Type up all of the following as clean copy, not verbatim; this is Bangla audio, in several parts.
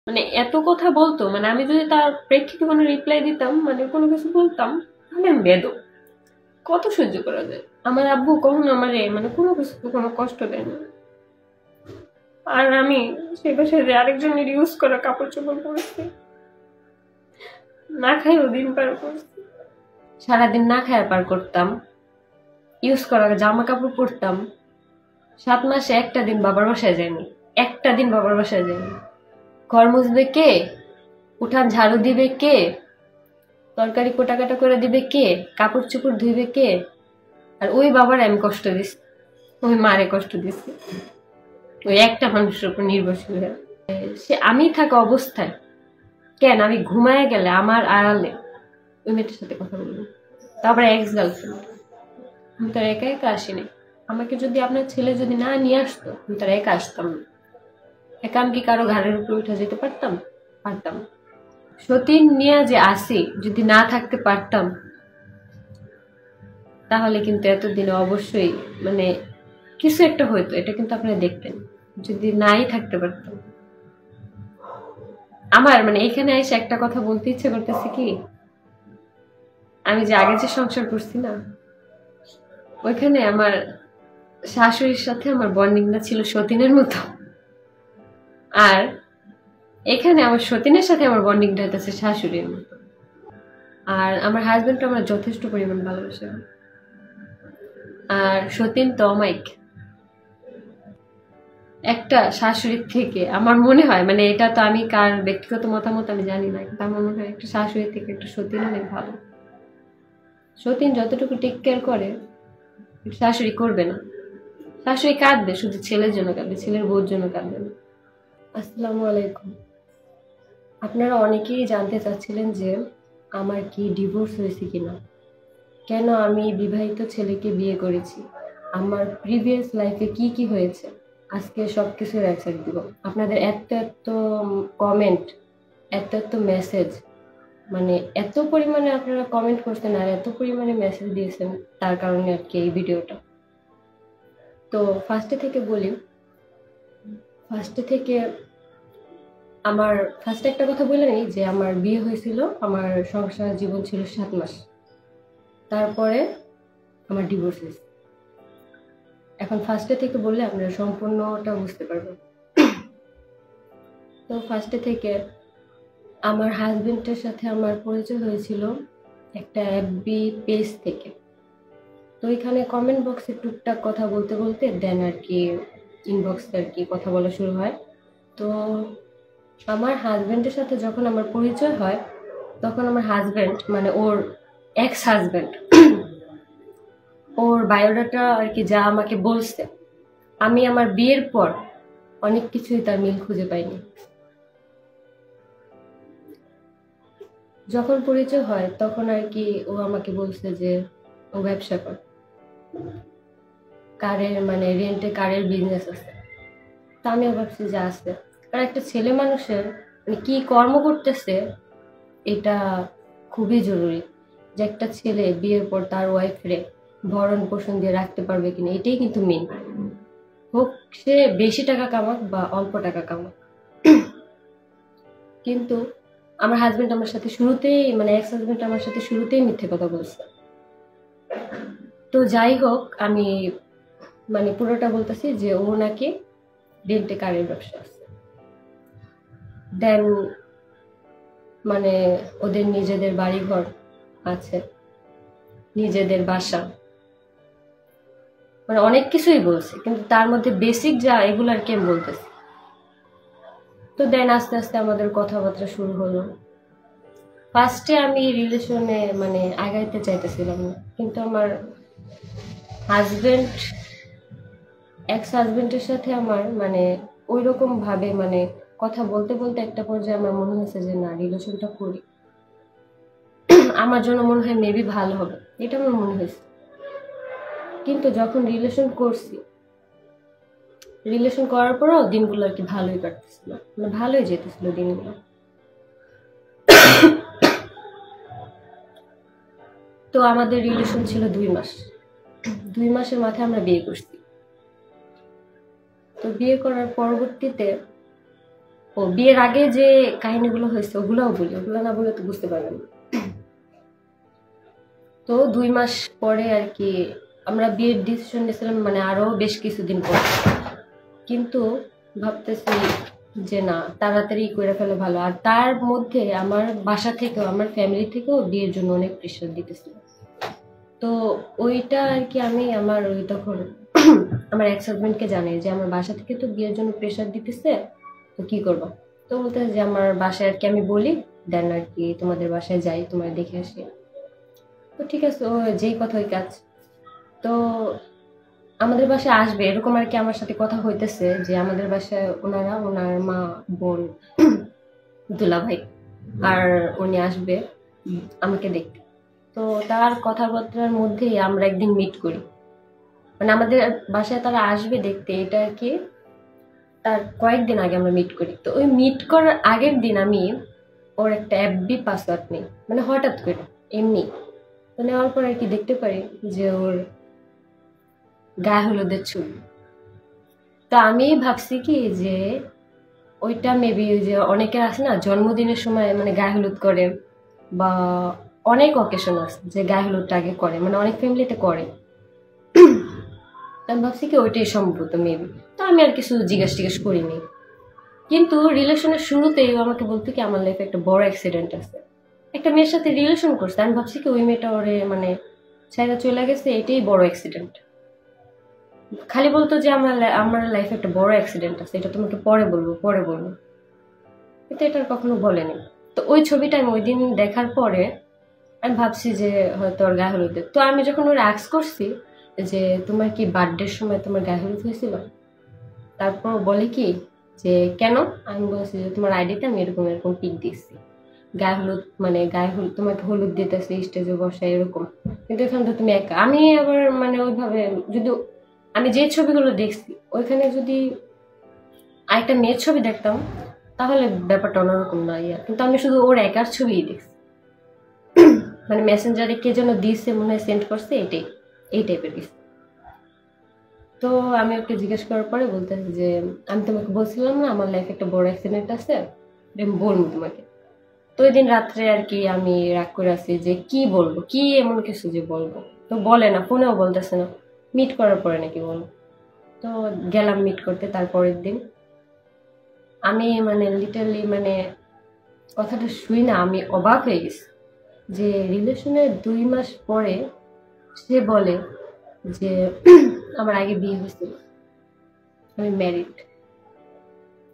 মানে এত কথা বলতো, মানে আমি যদি তার প্রেক্ষিতে কোনো রিপ্লাই দিতাম, মানে কোনো কিছু বলতাম, তাহলে আমি বেদম। কত সহ্য করা যায়? আমার আব্বু কখনো আমারে মানে কোনো কিছু কোনো কষ্ট দেয় না। আর আমি সে বাসায় যে আরেকজনের ইউজ করা কাপড় চোপড় পরেছি, না খাইও দিন পার করছি। সারাদিন না খাইয়া পার করতাম, ইউজ করা জামা কাপড় পরতাম। 7 মাসে একটা দিন বাবার বাসায় যায়নি, একটা দিন বাবার বাসায় যায়নি। ঘর মুছবে কে? উঠান ঝাড়ু দিবে কে? তরকারি কোটাকাটা করে দিবে কে? কাপড় চোপড় ধুইবে কে? আর ওই বাবার আমি কষ্ট দিছি, ওই মারে কষ্ট দিছি, ওই একটা মানুষের উপর নির্ভরশীল হয়ে। সে আমি থাকা অবস্থায় কেন আমি ঘুমায় গেলে আমার আড়ালে ওই মেয়েটার সাথে কথা বলবো? তারপরে এক্স গার্লফ্রেন্ড। আমি তো একা একা আসিনি। আমাকে যদি আপনার ছেলে যদি না নিয়ে আসতো, আমি তার একা আসতাম না। একা আমি কি কারো ঘাড়ের উপরে উঠে যেতে পারতাম? পারতাম। সতীন নিয়ে যে আসি, যদি না থাকতে পারতাম, তাহলে কিন্তু এতদিনে অবশ্যই মানে কিছু একটা হইতো, এটা কিন্তু আপনারা দেখতেন। যদি নাই থাকতে পারতাম। আমার মানে এখানে এসে একটা কথা বলতে ইচ্ছে করতেছে কি, আমি যে আগে যে সংসার করছি না, ওইখানে আমার শাশুড়ির সাথে আমার বন্ডিংটা ছিল সতীনের মতো। আর এখানে আমার সতীনের সাথে আমার বন্ডিংটা হইতেছে শাশুড়ির মতো। আর আমার হাজবেন্ডকে আমার যথেষ্ট পরিমাণ ভালোবাসে। আর সতীন তো অমায়িক। একটা শাশুড়ির থেকে আমার মনে হয়, মানে এটা তো আমি কার ব্যক্তিগত মতামত আমি জানি না, কিন্তু আমার মনে হয় একটা শাশুড়ির থেকে একটা সতীন অনেক ভালো। সতীন যতটুকু টেক কেয়ার করে শাশুড়ি করবে না। শাশুড়ি কাঁদবে, শুধু ছেলের জন্য কাঁদবে, ছেলের বউর জন্য কাঁদবে না। আসসালামু আলাইকুম। আপনারা অনেকেই জানতে চাচ্ছিলেন যে আমার কি ডিভোর্স হয়েছে কিনা, কেন আমি বিবাহিত ছেলেকে বিয়ে করেছি, আমার প্রিভিয়াস লাইফে কি কি হয়েছে। আজকে সবকিছুর অ্যান্সার দিব। আপনাদের এত এত কমেন্ট, এত এত মেসেজ, মানে এত পরিমাণে আপনারা কমেন্ট করছেন আর এত পরিমাণে মেসেজ দিয়েছেন, তার কারণে আর কি এই ভিডিওটা। তো ফার্স্টে থেকে বলি, ফার্স্টে থেকে আমার ফার্স্টে একটা কথা বলে নিই যে আমার বিয়ে হয়েছিল, আমার সংসার জীবন ছিল 7 মাস, তারপরে আমার ডিভোর্স হয়েছে। এখন ফার্স্টে থেকে বললে আপনারা সম্পূর্ণটা বুঝতে পারবেন। তো ফার্স্টে থেকে আমার হাজবেন্ডের সাথে আমার পরিচয় হয়েছিল একটা এফবি পেজ থেকে। তো এখানে কমেন্ট বক্সে টুকটাক কথা বলতে বলতে দেন আর কি ইনবক্সে আর কি কথা বলা শুরু হয়। তো আমার হাজবেন্ডের সাথে যখন আমার পরিচয় হয়, তখন আমার হাজবেন্ড মানে ওর এক্স হাজবেন্ড ওর বায়োডাটা আর কি যা আমাকে বলছে, আমি আমার বিয়ের পর অনেক কিছুই তার মিল খুঁজে পাইনি। যখন পরিচয় হয় তখন আর কি ও আমাকে বলছে যে ও ব্যবসা করে, কারের মানে রেন্টে কারের বিজনেস আছে। তা আমিও ভাবছি যে আছে, কারণ একটা ছেলে মানুষের মানে কি কর্ম করতেছে এটা খুবই জরুরি, যে একটা ছেলে বিয়ের পর তার ওয়াইফরে ভরণ পোষণ দিয়ে রাখতে পারবে কিনা, এটাই কিন্তু মেন। হোক সে বেশি টাকা কামাক বা অল্প টাকা কামাক। কিন্তু আমার হাজবেন্ড আমার সাথে শুরুতেই মানে এক্স হাজবেন্ড আমার সাথে শুরুতেই মিথ্যে কথা বলছে। তো যাই হোক, আমি মানে পুরোটা বলতেছি যে ও নাকি রেন্টে কারের ব্যবসা আছে, দেন মানে ওদের নিজেদের বাড়িঘর আছে, নিজেদের বাসা, মানে অনেক কিছুই বলছে, কিন্তু তার মধ্যে বেসিক যা এগুলো আর কি আমি বলতেছি। তো দেন আস্তে আস্তে আমাদের কথাবার্তা শুরু হলো। ফার্স্টে আমি রিলেশনে মানে আগাইতে চাইতেছিলাম না, কিন্তু আমার হাজবেন্ড এক্স হাজবেন্ডের সাথে আমার মানে ওই রকম ভাবে মানে কথা বলতে বলতে একটা পর্যায়ে আমার মনে হয়েছে যে না, রিলেশনটা করি, আমার জন্য মনে হয় মেবি ভালো হবে, এটা আমার মনে হয়েছে। কিন্তু যখন রিলেশন করছি, রিলেশন করার পরেও দিনগুলো আর কি ভালোই কাটতেছিল, মানে ভালোই যেতেছিল দিনগুলো। তো আমাদের রিলেশন ছিল 2 মাস, 2 মাসের মাথায় আমরা বিয়ে করছি। তো বিয়ে করার পরবর্তীতে ও বিয়ের আগে যে কাহিনীগুলো হয়েছে ওগুলোও বলি, ওগুলো না বলে তো বুঝতে পারবেন না। তো 2 মাস পরে আর কি আমরা বিয়ের ডিসিশন নিয়েছিলাম, মানে আরো বেশ কিছুদিন পর, কিন্তু ভাবতেছি যে না, তাড়াতাড়ি করে ফেলে ভালো। আর তার মধ্যে আমার বাসা থেকেও, আমার ফ্যামিলি থেকেও বিয়ের জন্য অনেক প্রেশার দিতেছিল। তো ওইটা আর কি আমি আমার ওই তখন আমার এক্স হাজবেন্ডকে জানাই যে আমার বাসা থেকে তো বিয়ের জন্য প্রেশার দিতেছে, তো কি করবো। তো বলতে যে আমার বাসায় আর কি আমি বলি, দেন আর কি তোমাদের বাসায় যাই, তোমার দেখে আসি। তো ঠিক আছে, ও যেই কথা ওই কাজ। তো আমাদের বাসায় আসবে এরকম আর কি আমার সাথে কথা হইতেছে যে আমাদের বাসায় ওনারা, ওনার মা, বোন, দুলাভাই আর উনি আসবে আমাকে দেখতে। তো তার কথাবার্তার মধ্যেই আমরা একদিন মিট করি, মানে আমাদের বাসায় তারা আসবে দেখতে, এটা আর কি তার কয়েকদিন আগে আমরা মিট করি। তো ওই মিট করার আগের দিন আমি ওর একটা এফবি পাসওয়ার্ড নিই, মানে হঠাৎ করে এমনি। তো নেওয়ার পর আর কি দেখতে পারি যে ওর গায়ে হলুদের ছবি। তো আমি ভাবছি কি যে ওইটা মেবি ওই যে অনেকের আছে না জন্মদিনের সময় মানে গায়ে হলুদ করে, বা অনেক অকেশন আছে যে গায়ে হলুদটা আগে করে, মানে অনেক ফ্যামিলিতে করে। আমি ভাবছি কি ওইটাই সম্ভবত মেবি। তো আমি আর কিছু জিজ্ঞেস করিনি। কিন্তু রিলেশনের শুরুতেই ও আমাকে বলতো কি আমার লাইফে একটা বড় অ্যাক্সিডেন্ট আছে, একটা মেয়ের সাথে রিলেশন করছে। আমি ভাবছি কি ওই মেয়েটা ওরে মানে ছেড়ে চলে গেছে, এটাই বড় অ্যাক্সিডেন্ট। খালি বলতো যে আমার লাইফে একটা বড় অ্যাক্সিডেন্ট আছে, এটা তোমাকে পরে বলবো পরে বলবো, কিন্তু এটা আর কখনো বলেনি। তো ওই ছবিটা আমি ওই দিন দেখার পরে আমি ভাবছি যে হয়তো ওর গায়ে হলুদের। তো আমি যখন ওর আক্স করছি যে তোমার কি বার্থডের সময় তোমার গায়ে হলুদ হয়েছিল, তারপর বলে কি যে কেন। আমি বলছি যে তোমার আইডিতে আমি এরকম এরকম পিক দিচ্ছি, গায়ে হলুদ, মানে গায়ে হলুদ তোমাকে হলুদ দিতেছে স্টেজে বসে এরকম, কিন্তু এখানে তো তুমি একা। আমি আবার মানে ওইভাবে যদি আমি যে ছবিগুলো দেখছি ওইখানে যদি আরেকটা মেয়ের ছবি দেখতাম তাহলে ব্যাপারটা অন্যরকম না ইয়া, কিন্তু আমি শুধু ওর একার ছবিই দেখছি। মানে মেসেঞ্জারে কে যেন দিচ্ছে মনে হয়, সেন্ড করছে, এটাই এই টাইপের কিছু। তো আমি ওকে জিজ্ঞেস করার পরে বলতেছে যে আমি তোমাকে বলছিলাম না আমার লাইফে একটা বড় অ্যাক্সিডেন্ট আছে, আমি বলবো তোমাকে। তো ওই দিন রাত্রে আর কি আমি রাগ করে আছি যে কি বলবো, কি এমন কিছু যে বলবো। তো বলে না, ফোনেও বলতেছে না, মিট করার পরে নাকি বলবো। তো গেলাম মিট করতে তারপরের দিন। আমি মানে লিটারলি মানে কথাটা শুই না আমি অবাক হয়ে গেছি যে রিলেশনের 2 মাস পরে সে বলে যে আমার আগে বিয়ে হয়েছিল, আমি ম্যারিড,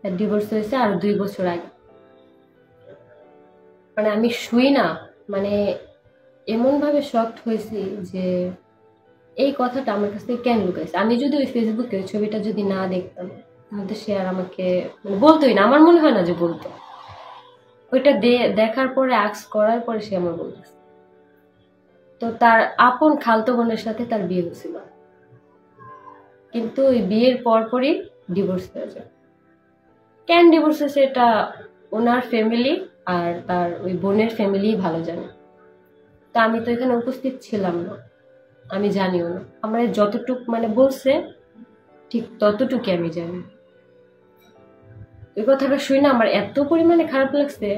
ডিভোর্স হয়েছে আর 2 বছর আগে। মানে আমি শুই না, মানে এমন ভাবে শকড হয়েছি যে এই কথাটা আমার কাছ থেকে কেন লুকাইছে। আমি যদি ওই ফেসবুকে ওই ছবিটা যদি না দেখতাম তাহলে সে আর আমাকে মানে বলতোই না, আমার মনে হয় না যে বলতো। ওইটা দেখার পরে আক্স করার পরে সে আমার বলতেছে। তো তার আপন খালতো বোনের সাথে তার বিয়ে হয়েছিল, কিন্তু ওই বিয়ের পরপরই ডিভোর্স হয়ে যায়। কেন ডিভোর্স হয়েছে এটা ওনার ফ্যামিলি আর তার ওই বোনের ফ্যামিলি ভালো জানে। তো আমি তো এখানে উপস্থিত ছিলাম না, আমি জানিও না। আমার যতটুক মানে বলছে ঠিক ততটুকু আমি জানি। ওই কথাটা শুই না আমার এত পরিমাণে খারাপ লাগছে,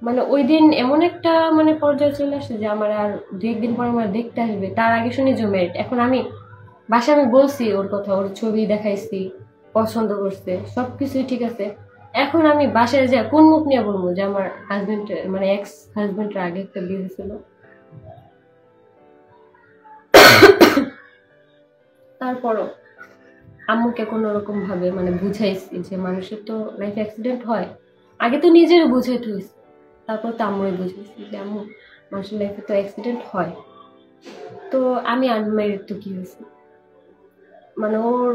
মানে ওই দিন এমন একটা মানে পর্যায়ে চলে আসছে যে আমার আর 2-1 দিন পর আমার দেখতে আসবে, তার আগে শুনি যে ম্যারিড। এখন আমি বাসায় আমি বলছি ওর কথা, ওর ছবি দেখাইছি, পছন্দ করছে, সবকিছুই ঠিক আছে। এখন আমি বাসায় যাই কোন মুখ নিয়ে বলবো যে আমার হাজবেন্ড মানে এক্স হাজবেন্ডের আগে একটা বিয়ে হয়েছিল। তারপরও আম্মুকে কোনো রকম ভাবে মানে বুঝাইছি যে মানুষের তো লাইফ অ্যাক্সিডেন্ট হয়, আগে তো নিজেরও বুঝাইতে হয়েছে, তারপর তো আম্মুরে বুঝাইছি যে আম্মু মানুষের লাইফে তো অ্যাক্সিডেন্ট হয়। তো আমি আনম্যারিড, তো কি হয়েছে, মানে ওর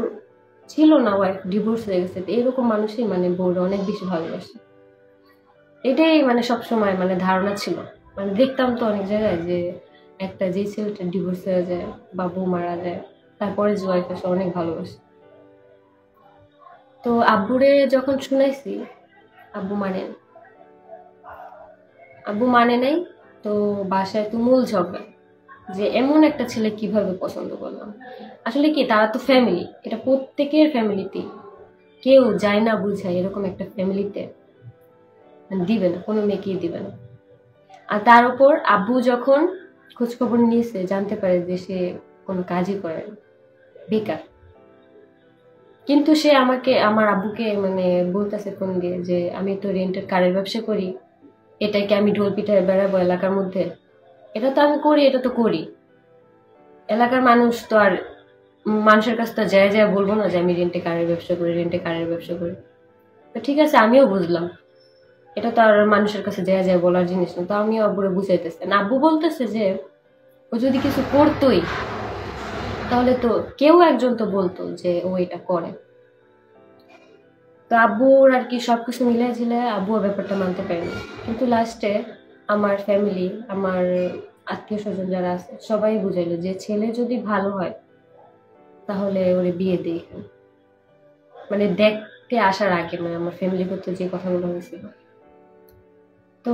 ছিল না ওয়াইফ, ডিভোর্স হয়ে গেছে। তো এরকম মানুষই মানে বউরে অনেক বেশি ভালোবাসে, এটাই মানে সবসময় মানে ধারণা ছিল। মানে দেখতাম তো অনেক জায়গায় যে একটা যে ছেলেটা ডিভোর্স হয়ে যায় বা বউ মারা যায় তারপরে যে ওয়াইফ আসে অনেক ভালোবাসে। তো আব্বুরে যখন শুনাইছি আব্বু মানে আব্বু মানে নাই। তো বাসায় তুমুল ঝগড়া যে এমন একটা ছেলে কিভাবে পছন্দ করলাম। আসলে কি তারা তো ফ্যামিলি, এটা প্রত্যেকের ফ্যামিলিতেই, কেউ যায় না বুঝায় এরকম একটা ফ্যামিলিতে মানে দিবে না, কোনো মেয়েকেই দিবে না। আর তার উপর আব্বু যখন খোঁজখবর নিয়েছে, জানতে পারে যে সে কোনো কাজই করে না, বেকার। কিন্তু সে আমাকে, আমার আব্বুকে মানে বলতেছে ফোন দিয়ে যে আমি তো রেন্টের কারের ব্যবসা করি, এটাকে আমি ঢোল পিটায় বেড়াবো এলাকার মধ্যে? এটা তো আমি করি, এটা তো করি। এলাকার মানুষ তো আর মানুষের কাছে তো যায় যায় বলবো না যে আমি রেন্টে কারের ব্যবসা করি, রেন্টে কারের ব্যবসা করি। তো ঠিক আছে, আমিও বুঝলাম এটা তো আর মানুষের কাছে যায় যায় বলার জিনিস না। তো আমিও আব্বুরে বুঝাইতেছে, না আব্বু বলতেছে যে ও যদি কিছু করতোই তাহলে তো কেউ একজন তো বলতো যে ও এটা করে। তো আব্বুর আর কি সবকিছু মিলাই ঝিলে আব্বু ব্যাপারটা মানতে পারেনি। কিন্তু লাস্টে আমার ফ্যামিলি, আমার আত্মীয় স্বজন যারা আছে সবাই বুঝাইলো যে ছেলে যদি ভালো হয় তাহলে ওরে বিয়ে দিই। মানে দেখতে আসার আগে মানে আমার ফ্যামিলি করতে যে কথাগুলো হয়েছিল। তো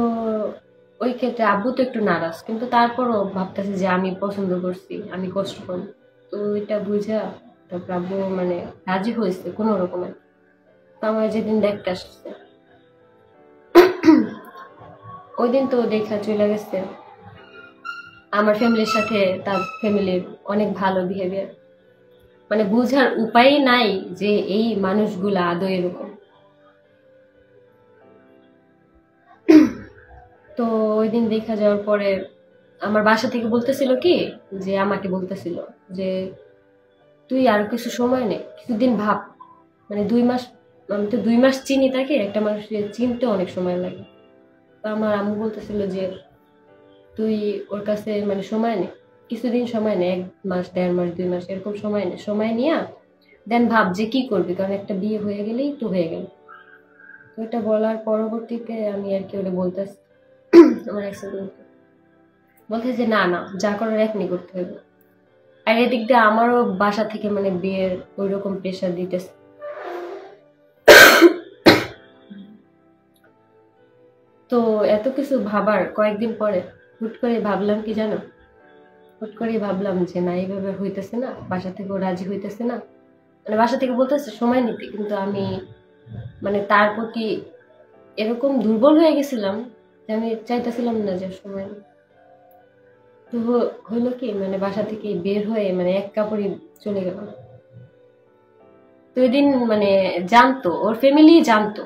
ওই ক্ষেত্রে আব্বু তো একটু নারাজ, কিন্তু তারপরও ভাবতেছে যে আমি পছন্দ করছি, আমি কষ্ট পাবো। তো ওইটা বুঝা তারপর আব্বু মানে রাজি হয়েছে কোনো রকমের। তো আমার যেদিন দেখতে আসছে ওই দিন তো দেখা চলে গেছে। আমার ফ্যামিলির সাথে তার ফ্যামিলির অনেক ভালো বিহেভিয়ার, মানে বুঝার উপায় নাই যে এই মানুষগুলা আদৌ এরকম। তো ওই দিন দেখা যাওয়ার পরে আমার বাসা থেকে বলতেছিল কি, যে আমাকে বলতেছিল যে তুই আরো কিছু সময় নে, কিছুদিন ভাব। মানে 2 মাস, আমি তো 2 মাস চিনি তাকে, একটা মানুষকে চিনতে অনেক সময় লাগে। তো আমার আম্মু বলতেছিল যে তুই ওর কাছে মানে সময় নে, কিছুদিন সময় নে, 1 মাস 1.5 মাস 2 মাস এরকম সময় নে, সময় নিয়ে দেন ভাব যে কি করবি, কারণ একটা বিয়ে হয়ে গেলেই তো হয়ে গেল। তো এটা বলার পরবর্তীতে আমি আর কি ওটা বলতেছি আমার বলতে যে না না, যা করার এখনই করতে হবে। আর এদিক দিয়ে আমারও বাসা থেকে মানে বিয়ের ওই রকম প্রেশার দিতেছে। তো এত কিছু ভাবার কয়েকদিন পরে হুট করে ভাবলাম কি জানো, হুট করে ভাবলাম যে না, এইভাবে হইতেছে না, বাসা থেকেও রাজি হইতেছে না। মানে বাসা থেকে বলতেছে সময় নিতে, কিন্তু আমি মানে তার প্রতি এরকম দুর্বল হয়ে গেছিলাম যে আমি চাইতেছিলাম না যে সময় নিতে। তো হইলো কি, মানে বাসা থেকে বের হয়ে মানে এক কাপড়ে চলে গেল। তো ওই দিন মানে জানতো, ওর ফ্যামিলি জানতো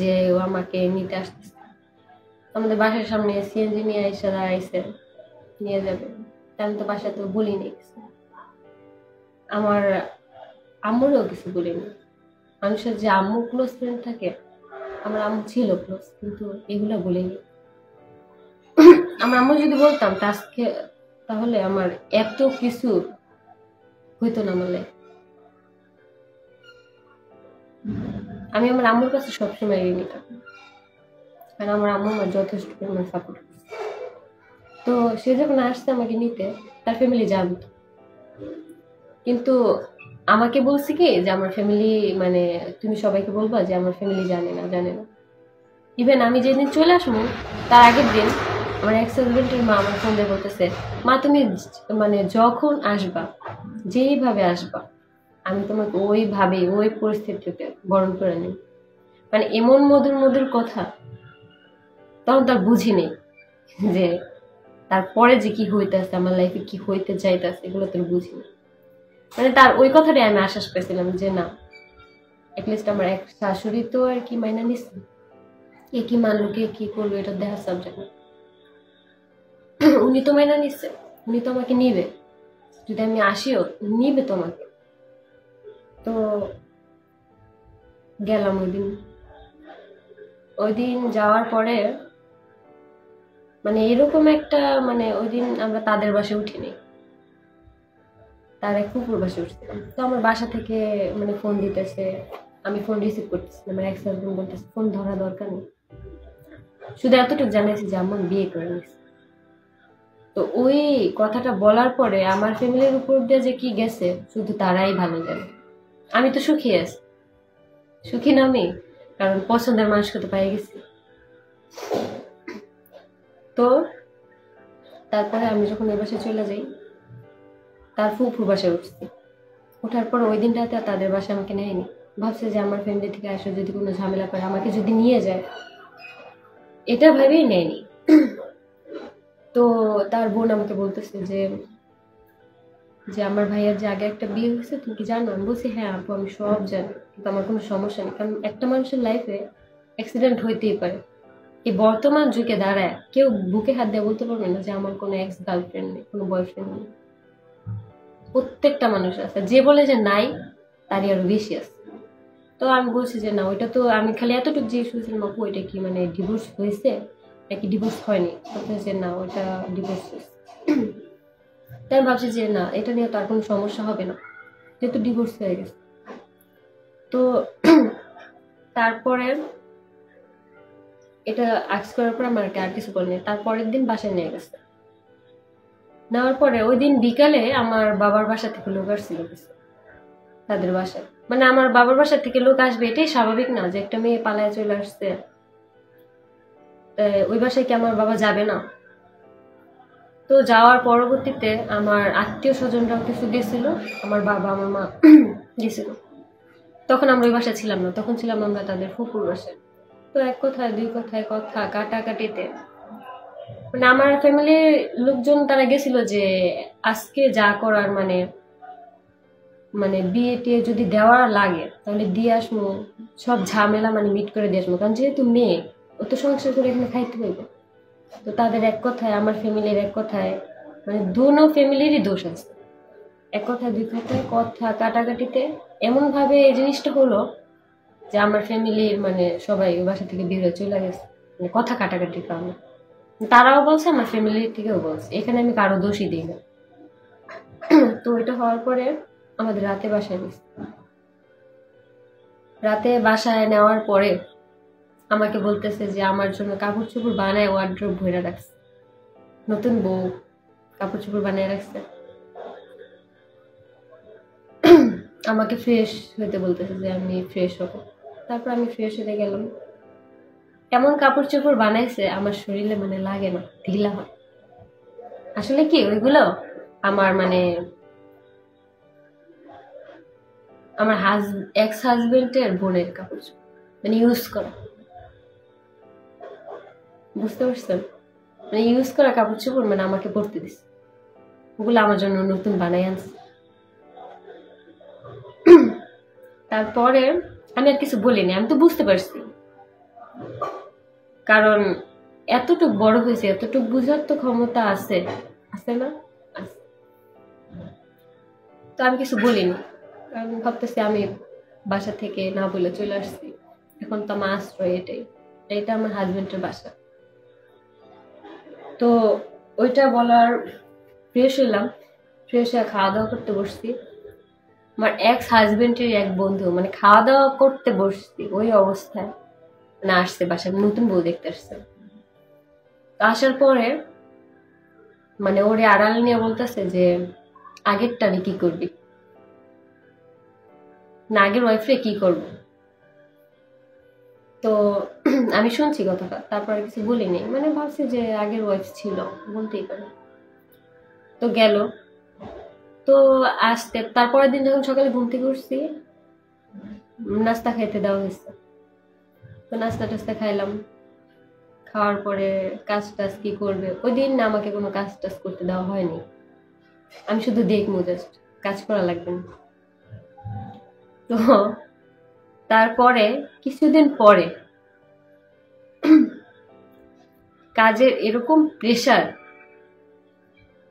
যে ও আমাকে নিতে আসতেছে। আমাদের বাসার সামনে সিএনজি নিয়ে এসে দাঁড়াইছে, নিয়ে যাবে। তা আমি তো বাসায় তো বলিনি কিছু, আমার আম্মুরও কিছু বলিনি। মানুষের যে আম্মু ক্লোজ ফ্রেন্ড থাকে, আমার আম্মু ছিল ক্লোজ, কিন্তু এগুলো বলিনি। আমার আম্মু যদি বলতাম আজকে, তাহলে আমার এত কিছু হইতো না। মানে আমি আমার আম্মুর কাছে সবসময় ঋণী থাকি, কারণ আমার আম্মু আমার যথেষ্ট পরিমাণ সাপোর্ট করছে। তো সে যখন আসছে আমাকে নিতে, তার ফ্যামিলি জানতো, কিন্তু আমাকে বলছে কি যে আমার ফ্যামিলি মানে তুমি সবাইকে বলবা যে আমার ফ্যামিলি জানে না, জানে না। ইভেন আমি যেদিন চলে আসবো তার আগের দিন আমার এক্স হাজবেন্ডের মা আমার ফোন দিয়ে বলতেছে, মা তুমি মানে যখন আসবা, যেইভাবে আসবা, আমি তোমাকে ওইভাবে ওই পরিস্থিতিতে বরণ করে নিই। মানে এমন মধুর মধুর কথা, তখন তার বুঝি নেই যে তারপরে যে কি হইতেছে, আমার লাইফে কি হইতে চাইতেছে, এগুলো তোর বুঝি না। মানে তার ওই কথাটাই আমি আশ্বাস পেয়েছিলাম যে না, এটলিস্ট আমার এক শাশুড়ি তো আর কি মাইনা নিচ্ছে, কে কি মানলো কে কি করলো এটা দেখার সাবজেক্ট না। উনি তো মাইনা নিচ্ছে, উনি তো আমাকে নিবে, যদি আমি আসিও নিবে তো আমাকে। তো গেলাম ওই দিন। ওই দিন যাওয়ার পরে মানে এরকম একটা মানে ওই দিন আমরা তাদের বাসায় উঠিনি, তার এক কুকুর বাসায় উঠছিলাম। তো আমার বাসা থেকে মানে ফোন দিতেছে, আমি ফোন রিসিভ করতেছি, আমার এক্স হাজবেন্ড বলতেছে ফোন ধরা দরকার নেই, শুধু এতটুকু জানাইছি যে আমার বিয়ে করে নিচ্ছে। তো ওই কথাটা বলার পরে আমার ফ্যামিলির উপর দিয়ে যে কি গেছে শুধু তারাই ভালো জানে। আমি তো সুখী আছি, সুখী না আমি, কারণ পছন্দের মানুষকে তো পেয়ে গেছি। তো তারপরে আমি যখন ওই বাসায় চলে যাই, তার ফুফুর বাসায় উঠছি। ওঠার পর ওই দিনটাতে তাদের বাসায় আমাকে নেয়নি, ভাবছে যে আমার ফ্যামিলি থেকে আসলে যদি কোনো ঝামেলা করে আমাকে যদি নিয়ে যায়, এটা ভেবেই নেয়নি। তো তার বোন আমাকে বলতেছে যে যে আমার ভাইয়ের যে আগে একটা বিয়ে হয়েছে তুমি কি জানো? আমি বলছি হ্যাঁ আপু আমি সব জানি, কিন্তু আমার কোনো সমস্যা নেই, কারণ একটা মানুষের লাইফে অ্যাক্সিডেন্ট হইতেই পারে। এই বর্তমান যুগে দাঁড়ায় কেউ বুকে হাত দিয়ে বলতে পারবে না যে আমার কোনো এক্স গার্লফ্রেন্ড নেই, কোনো বয়ফ্রেন্ড নেই। প্রত্যেকটা মানুষ আছে, যে বলে যে নাই তারই আরো বেশি আছে। তো আমি বলছি যে না ওইটা তো, আমি খালি এতটুকু জিজ্ঞেস করেছিলাম আপু ওইটা কি মানে ডিভোর্স হয়েছে নাকি ডিভোর্স হয়নি, বলতেছে যে না ওইটা ডিভোর্স হয়েছে। তাই আমি ভাবছি যে না এটা নিয়ে তো আর কোনো সমস্যা হবে না, যেহেতু ডিভোর্স হয়ে গেছে। তো তারপরে এটা আক্স করার পর আমার আর কিছু বলেনি, তারপরের দিন বাসায় নিয়ে গেছে। নেওয়ার পরে ওই দিন বিকালে আমার বাবার বাসা থেকে লোক আসছিল কিছু, তাদের বাসায়, মানে আমার বাবার বাসা থেকে লোক আসবে এটাই স্বাভাবিক না, যে একটা মেয়ে পালায় চলে আসছে ওই বাসায় কি আমার বাবা যাবে না? তো যাওয়ার পরবর্তীতে আমার আত্মীয় স্বজনরাও কিছু গেছিল, আমার বাবা আমার মা গেছিল। তখন আমরা ওই বাসায় ছিলাম না, তখন ছিলাম আমরা তাদের ফুফুর বাসায়। তো এক কথায় দুই কথায় কথা কাটাকাটিতে মানে আমার ফ্যামিলির লোকজন তারা গেছিল যে আজকে যা করার মানে মানে বিয়ে টিয়ে যদি দেওয়ার লাগে তাহলে দিয়ে আসবো, সব ঝামেলা মানে মিট করে দিয়ে আসবো, কারণ যেহেতু মেয়ে ও তো সংসার করে এখানে খাইতে হইবে। তো তাদের এক কথায় আমার ফ্যামিলির এক কথায় মানে দুনো ফ্যামিলিরই দোষ আছে। এক কথায় দুই কথায় কথা কাটাকাটিতে এমন ভাবে এই জিনিসটা হলো যে আমার ফ্যামিলির মানে সবাই ওই বাসা থেকে বের হয়ে চলে গেছে, মানে কথা কাটাকাটির কারণে। তারাও বলছে আমার ফ্যামিলির থেকেও বলছে, এখানে আমি কারো দোষই দিই না। তো এটা হওয়ার পরে আমাদের রাতে বাসায় নিচ্ছে। রাতে বাসায় নেওয়ার পরে আমাকে বলতেছে যে আমার জন্য কাপড় চোপড় বানায় ওয়ার্ড্রোব ভরে রাখছে, নতুন বউ কাপড় চোপড় বানিয়ে রাখছে। আমাকে ফ্রেশ হতে বলতেছে যে আমি ফ্রেশ হবো। তারপর আমি ফ্রেশ হতে গেলাম। এমন কাপড় চোপড় বানাইছে আমার শরীরে মানে লাগে না, ঢিলা হয়। আসলে কি ওইগুলো আমার মানে আমার এক্স হাজবেন্ডের বোনের কাপড় চোপড়, মানে ইউজ করা, বুঝতে পারছেন? মানে ইউজ করা কাপড় চোপড় মানে আমাকে পরতে দিচ্ছে, ওগুলো আমার জন্য নতুন বানাই আনছে। তারপরে আমি আর কিছু বলিনি, আমি তো বুঝতে পারছি, কারণ এতটুক বড় হয়েছে এতটুক বুঝার তো ক্ষমতা আছে, আছে না? আছে। তো আমি কিছু বলিনি, কারণ ভাবতেছি আমি বাসা থেকে না বলে চলে আসছি, এখন তো আমার আশ্রয় এটাই, এটা আমার হাজবেন্ডের বাসা। তো ওইটা বলার ফ্রেশ হইলাম, ফ্রেশ হয়ে খাওয়া দাওয়া করতে বসছি। আমার এক্স হাজবেন্ডের এক বন্ধু মানে খাওয়া দাওয়া করতে বসছি ওই অবস্থায় মানে আসছে বাসায়, নতুন বউ দেখতে আসছে। তো আসার পরে মানে ওরে আড়াল নিয়ে বলতেছে যে আগেরটা কি করবি, না আগের ওয়াইফরে কি করবো। তো আমি শুনছি কথাটা, তারপর আর কিছু বলিনি, মানে ভাবছি যে আগের ওয়াইফ ছিল, বলতেই পারে। তো গেল। তো আসতে তারপরের দিন যখন সকালে ঘুম থেকে উঠছি নাস্তা খাইতে দেওয়া হয়েছে। তো নাস্তা টাস্তা খাইলাম, খাওয়ার পরে কাজ টাজ কি করবে, ওই দিন না আমাকে কোনো কাজ টাজ করতে দেওয়া হয়নি, আমি শুধু দেখবো জাস্ট, কাজ করা লাগবে না। তো তারপরে কিছুদিন পরে কাজের এরকম প্রেশার,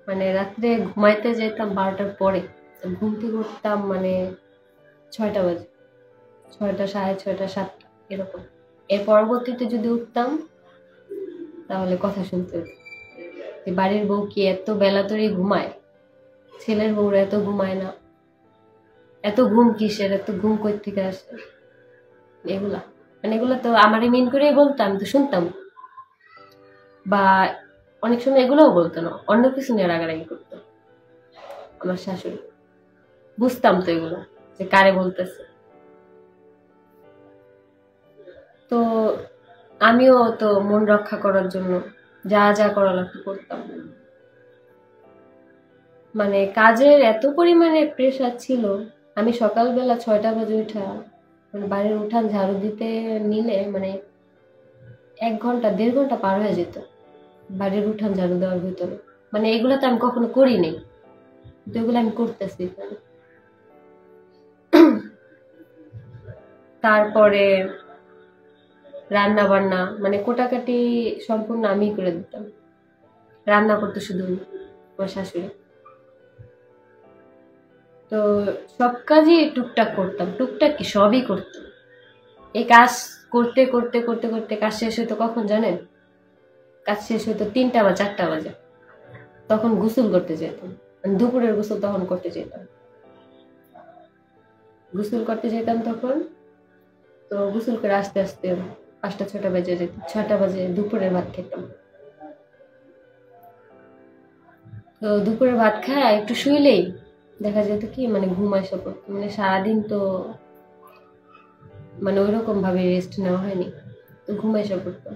মানে রাত্রে ঘুমাইতে যেতাম 12টার পরে, ঘুম থেকে উঠতাম মানে 6টা বাজে, 6টা 6:30 7টা এরকম। এর পরবর্তীতে যদি উঠতাম তাহলে কথা শুনতে হতো যে বাড়ির বউ কি এত বেলা ধরে ঘুমায়, ছেলের বউরা এত ঘুমায় না, এত ঘুম কিসের, এত ঘুম কই থেকে আসে, এগুলা মানে এগুলা তো আমারই মিন করেই বলতো, আমি তো শুনতাম। বা অনেক সময় এগুলোও বলতো না, অন্য কিছু নিয়ে রাগারাগি করতো আমার শাশুড়ি, বুঝতাম তো এগুলো যে কারে বলতেছে। তো আমিও তো মন রক্ষা করার জন্য যা যা করা লাগতো করতাম। মানে কাজের এত পরিমাণে প্রেশার ছিল, আমি সকালবেলা 6টা বাজে উঠা মানে বাড়ির উঠান ঝাড়ু দিতে নিলে মানে 1 ঘন্টা 1.5 ঘন্টা পার হয়ে যেত বাড়ির উঠান ঝাড়ু দেওয়ার ভিতরে। মানে এগুলো তো আমি কখনো করি নাই, কিন্তু এগুলো আমি করতেছি এখানে। তারপরে রান্না বান্না মানে কোটাকাটি সম্পূর্ণ আমিই করে দিতাম। রান্না করতে শুধু আমার শাশুড়ি। তো সব কাজই টুকটাক করতাম, টুকটাক কি সবই করতাম। এই কাজ করতে করতে করতে করতে কাজ শেষ হইতো কখন জানেন? কাজ শেষ হইতো 3টা বা 4টা বাজে। তখন গোসল করতে যেতাম, মানে দুপুরের গোসল তখন করতে যেতাম। গোসল করতে যেতাম তখন। তো গোসল করে আস্তে আস্তে 5টা 6টা বাজে যেত, 6টা বাজে দুপুরের ভাত খেতাম। তো দুপুরের ভাত খায় একটু শুইলেই দেখা যেত কি মানে ঘুম আসা পড়তো। মানে সারাদিন তো মানে ওইরকম ভাবে রেস্ট নেওয়া হয়নি, তো ঘুম আসা পড়তো।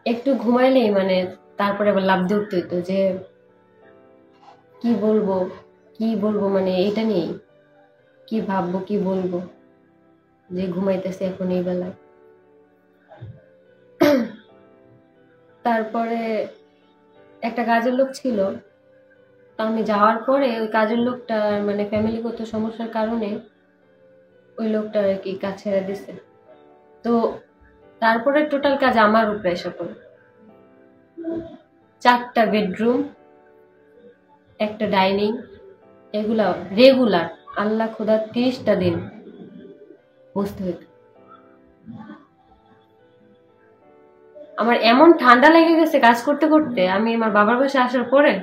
একটু ঘুমাইলেই মানে তারপরে আবার লাফ দিয়ে উঠতে হইতো যে কি বলবো কি বলবো, মানে এটা নিয়েই কি ভাববো কি বলবো, যে ঘুমাইতেছে এখন এই বেলায়। তারপরে একটা কাজের লোক ছিল, তো আমি যাওয়ার পরে ওই কাজের লোকটার মানে ফ্যামিলিগত সমস্যার কারণে ওই লোকটা আর কি কাজ ছেড়ে দিছে। তো তারপরে টোটাল কাজ আমার উপরে এসে পড়ে। 4টা বেডরুম, একটা ডাইনিং, এগুলা রেগুলার আল্লাহ খোদা 30টা দিন বসতে হইতো। আমার এমন ঠান্ডা লেগে গেছে কাজ করতে করতে, আমি আমার বাবার বাসায় আসার পরে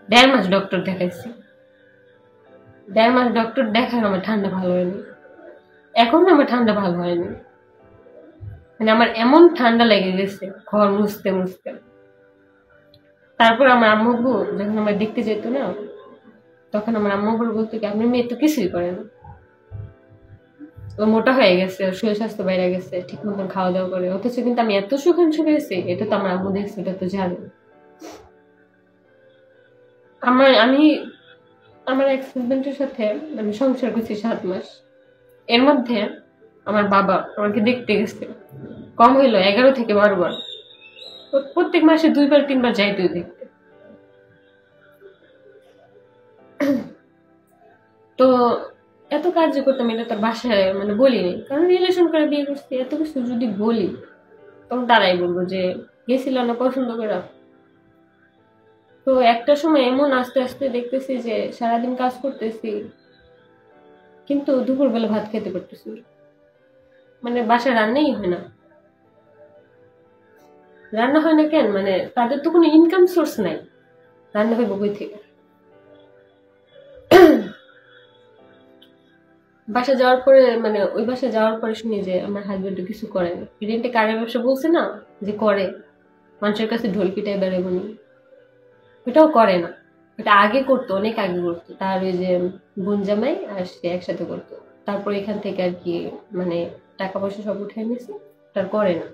1.5 মাস ডক্টর দেখাইছি। 1.5 মাস ডক্টর দেখায় আমার ঠান্ডা ভালো হয়নি, এখন আমার ঠান্ডা ভালো হয়নি। মানে আমার এমন ঠান্ডা লেগে গেছে ঘর মুছতে মুছতে। তারপর আমার আম্মু যখন আমার দেখতে যেত না, তখন আমার আম্মু বলতো কি আপনার মেয়ে তো কিছুই করে না, ও মোটা হয়ে গেছে, ওর শরীর স্বাস্থ্য বাইরে গেছে, ঠিক মতন খাওয়া দাওয়া করে, অথচ কিন্তু আমি এত সুখাংশু পেয়েছি, এটা তো আমার আম্মু দেখছে, এটা তো জানে। আমি আমার এক্স হাজবেন্ডের সাথে আমি সংসার করছি 7 মাস। এর মধ্যে আমার বাবা আমাকে দেখতে গেছে কম হইলো 11 থেকে 12 বার। প্রত্যেক মাসে 2 বার 3 বার যাইতো দেখতে। তো এত কার্য করতাম, এটা তার বাসায় মানে বলিনি, কারণ রিলেশন করে বিয়ে করছি, এত কিছু যদি বলি তখন তারাই বলবো যে গেছিল না পছন্দ করে। তো একটা সময় এমন আস্তে আস্তে দেখতেছি যে সারাদিন কাজ করতেছি কিন্তু দুপুরবেলা ভাত খেতে পারতেছি, মানে বাসায় রান্নাই হয় না। রান্না হয় না কেন, মানে তাদের তো কোনো ইনকাম সোর্স নাই, রান্না হইব কই থেকে? বাসা যাওয়ার পরে মানে ওই বাসা যাওয়ার পরে শুনি যে আমার হাজবেন্ড কিছু করে না, রেন্টে কারের ব্যবসা বলছে না যে করে, মানুষের কাছে ঢোল পিটাই বেড়াবো না, ওটাও করে না। এটা আগে করতো, অনেক আগে করতো, তার ওই যে বোন জামাই আর সে একসাথে করতো। তারপর এখান থেকে আর কি মানে টাকা পয়সা সব উঠাই নিয়েছে, তার করে না।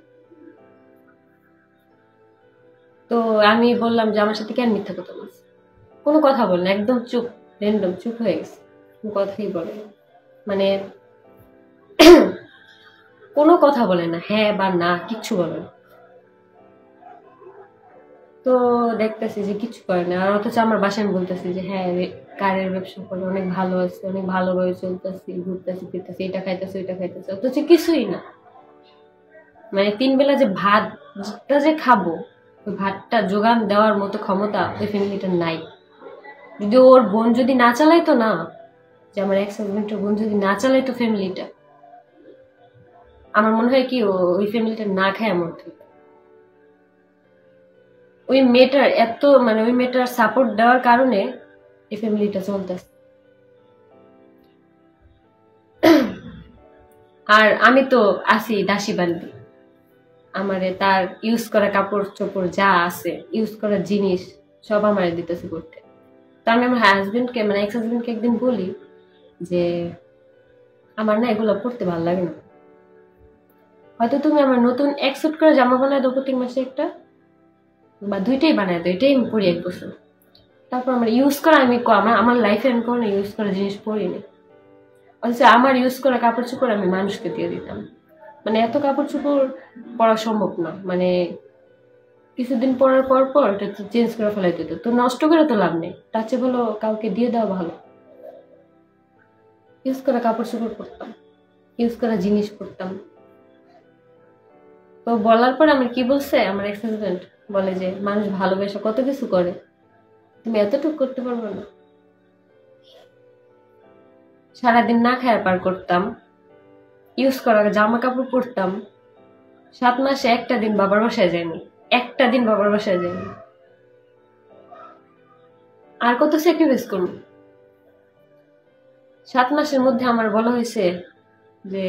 তো আমি বললাম যে আমার সাথে কেন মিথ্যা কথা বলছে, কোনো কথা বলে না, একদম চুপ, র্যান্ডম চুপ হয়ে গেছে, কোনো কথাই বলে না, মানে কোনো কথা বলে না, হ্যাঁ বা না কিচ্ছু বলে না। তো দেখতেছি যে কিছু করে না, আর অথচ আমার বাসায় আমি বলতেছি যে হ্যাঁ কারের ব্যবসা করে, অনেক ভালো আছে, অনেক ভালোভাবে চলতেছি, ঘুরতেছি ফিরতেছি, এটা খাইতেছে ওইটা খাইতেছে, অথচ কিছুই না। মানে 3 বেলা যে ভাতটা যে খাবো, ওই ভাতটা যোগান দেওয়ার মতো ক্ষমতা ওই ফ্যামিলিটার নাই। যদি ওর বোন যদি না চালাইতো না, যে আমার এক্স হাজবেন্ডের বোন যদি না চালাইতো ফ্যামিলিটা, আমার মনে হয় কি ওই ফ্যামিলিটা না খায় মরতো। ওই মেয়েটার এত মানে ওই মেয়েটার সাপোর্ট দেওয়ার কারণে এই ফ্যামিলিটা চলতেছে। আর আমি তো আছি দাসী বান্দি, আমারে তার ইউজ করা কাপড় চোপড় যা আছে, ইউজ করা জিনিস সব আমারে দিতেছে করতে। তো আমি আমার হাজবেন্ডকে মানে এক্স হাজবেন্ডকে একদিন বলি যে আমার না এগুলো পড়তে ভালো লাগে না, হয়তো তুমি আমার নতুন অ্যাকসেপ্ট করে জামা বানায় দাও প্রত্যেক মাসে একটা বা 2টাই বানায় দাও, এটাই আমি পরি 1 বছর। তারপর আমার ইউজ করা আমি আমার আমার লাইফে আমি কোনো ইউজ করা জিনিস পরি না। অথচ আমার ইউজ করা কাপড় চোপড় আমি মানুষকে দিয়ে দিতাম। মানে এত কাপড় চোপড় পরা সম্ভব না, মানে কিছুদিন পরার পর পর এটা চেঞ্জ করে ফেলাইতে হতো। তো নষ্ট করে তো লাভ নেই, তার চেয়ে ভালো কাউকে দিয়ে দেওয়া ভালো। ইউজ করা কাপড় চোপড় পরতাম, ইউজ করা জিনিস পরতাম। তো বলার পর আমার কি বলছে আমার এক্স হাজবেন্ড, বলে যে মানুষ ভালোবাসা কত কিছু করে, তুমি এতটুকু করতে পারবো না? সারাদিন না খায়া পার করতাম, ইউজ করা জামা কাপড় পরতাম, 7 মাসে একটা দিন বাবার বাসায় যায়নি, একটা দিন বাবার বাসায় যায়নি। আর কত স্যাক্রিফাইস করবো? 7 মাসের মধ্যে আমার বলা হয়েছে যে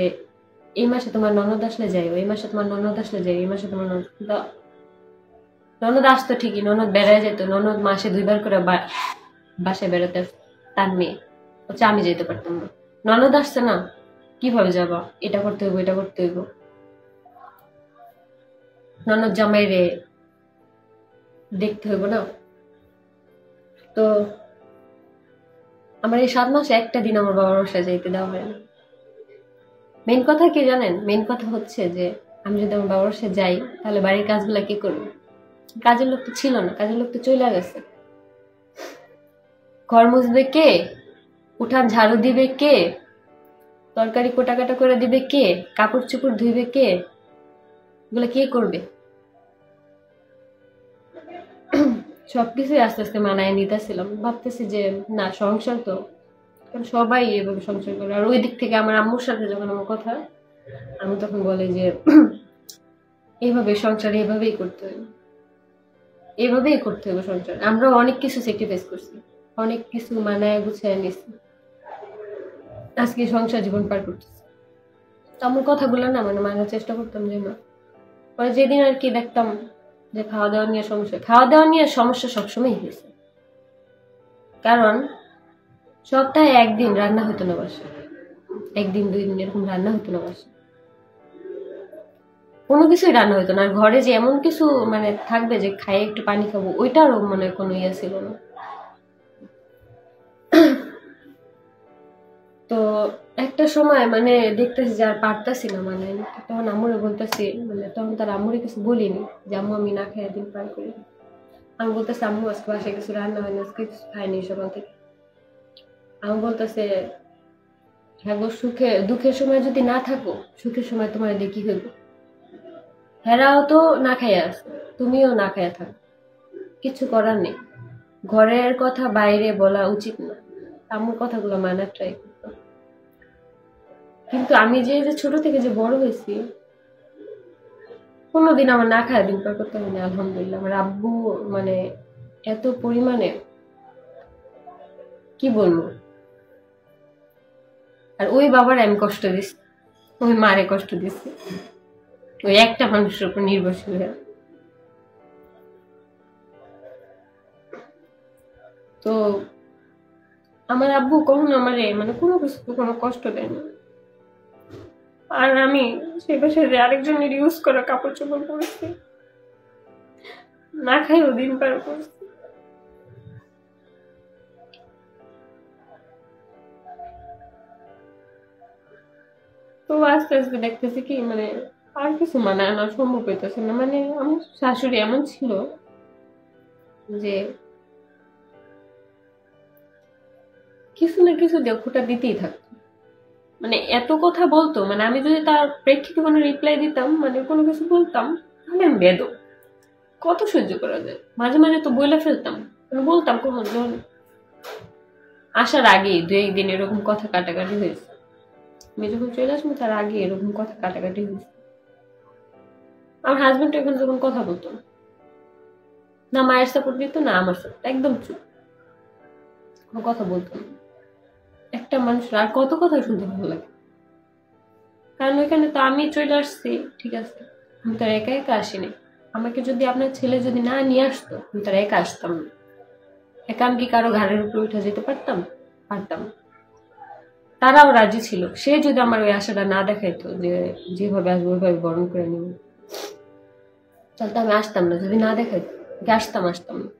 এই মাসে তোমার ননদ আসলে যাই, এই মাসে তোমার ননদ আসলে যাই, এই মাসে তোমার ননদ আসতো ঠিকই, ননদ বেড়ায় যেত, ননদ মাসে 2বার করে বাসায় বেড়াতে, তার মেয়ে হচ্ছে, আমি যেতে পারতাম না। ননদ আসছে না, কিভাবে যাবা, এটা করতে হইব, এটা করতে হইব, ননদ জামাই রে দেখতে হইব না। তো আমার এই 7 মাসে একটা দিন আমার বাবার বাসায় যাইতে দেওয়া হয় না। মেন কথা কি জানেন? মেন কথা হচ্ছে যে আমি যদি আমার বাবার বাসায় যাই তাহলে বাড়ির কাজগুলা কি করবো? কাজের লোক তো ছিল না, কাজের লোক তো চলে গেছে। ঘর মুছবে কে, উঠান ঝাড়ু দিবে কে, তরকারি কোটাকাটা করে দিবে কে, কাপড় চোপড় ধুইবে কে, এগুলো কে করবে? সবকিছুই আস্তে আস্তে মানায় নিতেছিলাম, ভাবতেছি যে না সংসার তো, কারণ সবাই এভাবে সংসার করে। আর ওই দিক থেকে আমার আম্মুর সাথে যখন আমার কথা, আমি তখন বলে যে এইভাবে সংসার এইভাবেই করতে হবে, এভাবেই করতে হবে সংসার। আমরা অনেক কিছু স্যাক্রিফাইস করছি, অনেক কিছু মানায় গুছায় নিছি, আজকে সংসার জীবন পার করতেছি। তো আমার কথাগুলো না মানে মানার চেষ্টা করতাম যে না। পরে যেদিন আর কি দেখতাম যে খাওয়া দাওয়া নিয়ে সমস্যা, খাওয়া দাওয়া নিয়ে সমস্যা সবসময় হয়েছে, কারণ সপ্তাহে একদিন রান্না হতো না বাসায়, 1 দিন 2 দিন এরকম রান্না হতো না বাসায়, কোনো কিছুই রান্না হতো না। আর ঘরে যে এমন কিছু মানে থাকবে যে খাইয়ে একটু পানি খাবো, ওইটারও মানে কোনো ইয়ে ছিল না। তো একটা সময় মানে দেখতেছি যে আর পারতাছি না, মানে তখন আম্মুরে বলতেছি, মানে তখন তার আম্মুরে কিছু বলিনি যে আম্মু আমি না খাই দিন পার করি। আমি বলতেছি আম্মু আজকে বাসায় কিছু রান্না হয়নি, আজকে কিছু খাইনি সকাল থেকে। আমি বলতেছে হ্যাঁ গো, দুঃখের সময় যদি না থাকো, সুখের সময় তোমার দিয়ে কি হইব? হেরাও তো না খাইয়া আছে, তুমিও না খাইয়া থাকো, কিছু করার নেই। ঘরের কথা বাইরে বলা উচিত না। আম্মুর কথাগুলো মানার ট্রাই করতো। কিন্তু আমি যে যে ছোট থেকে যে বড় হয়েছি, কোনোদিন আমার না খাওয়া দিন পার করতে হয়নি আলহামদুলিল্লাহ। আমার আব্বু মানে এত পরিমাণে কি বলবো, আর ওই বাবার আমি কষ্ট দিচ্ছি, ওই মারে কষ্ট দিচ্ছি, ওই একটা মানুষের উপর নির্ভরশীল হয়ে। তো আমার আব্বু কখনো আমারে মানে কোনো কিছু কোনো কষ্ট দেয় না। আর আমি সে বাসায় আরেকজনের ইউজ করা কাপড় চোপড় পরেছি, না খাইও দিন পার করছি। তো আস্তে আস্তে দেখতেছি কি মানে আর কিছু মানায় না, সম্ভব হইতেছে না। মানে আমার শাশুড়ি এমন ছিল যে কিছু না কিছু দিয়ে খোঁটা দিতেই থাকতো, মানে এত কথা বলতো, মানে আমি যদি তার প্রেক্ষিতে কোনো রিপ্লাই দিতাম, মানে কোনো কিছু বলতাম, তাহলে আমি বেদম, কত সহ্য করা যায়। মাঝে মাঝে তো বলে ফেলতাম, মানে বলতাম কখন যখন আসার আগেই 2-1 দিন এরকম কথা কাটাকাটি হয়েছে। আমি যখন চলে আসবো তার আগে এরকম কথা কাটাকাটি হয়েছে। আমার হাজবেন্ড এখন যখন কথা বলতো না মায়ের সাপোর্ট দিত না আমার সাপোর্ট, একদম চুপ, কোনো কথা বলতো না। একটা মানুষের আর কত কথা শুনতে ভালো লাগে, কারণ ওইখানে তো আমি চলে আসছি, ঠিক আছে, আমি তো একা একা আসিনি। আমাকে যদি আপনার ছেলে যদি না নিয়ে আসতো, আমি তার একা আসতাম না। একা আমি কি কারো ঘাড়ের উপরে উঠে যেতে পারতাম? পারতাম। তারাও রাজি ছিল। সে যদি আমার ওই আশাটা না দেখাইতো যে যেভাবে আসবো ওইভাবে বরণ করে নিব, তাহলে তো আমি আসতাম না। যদি না দেখাইতো আসতাম না।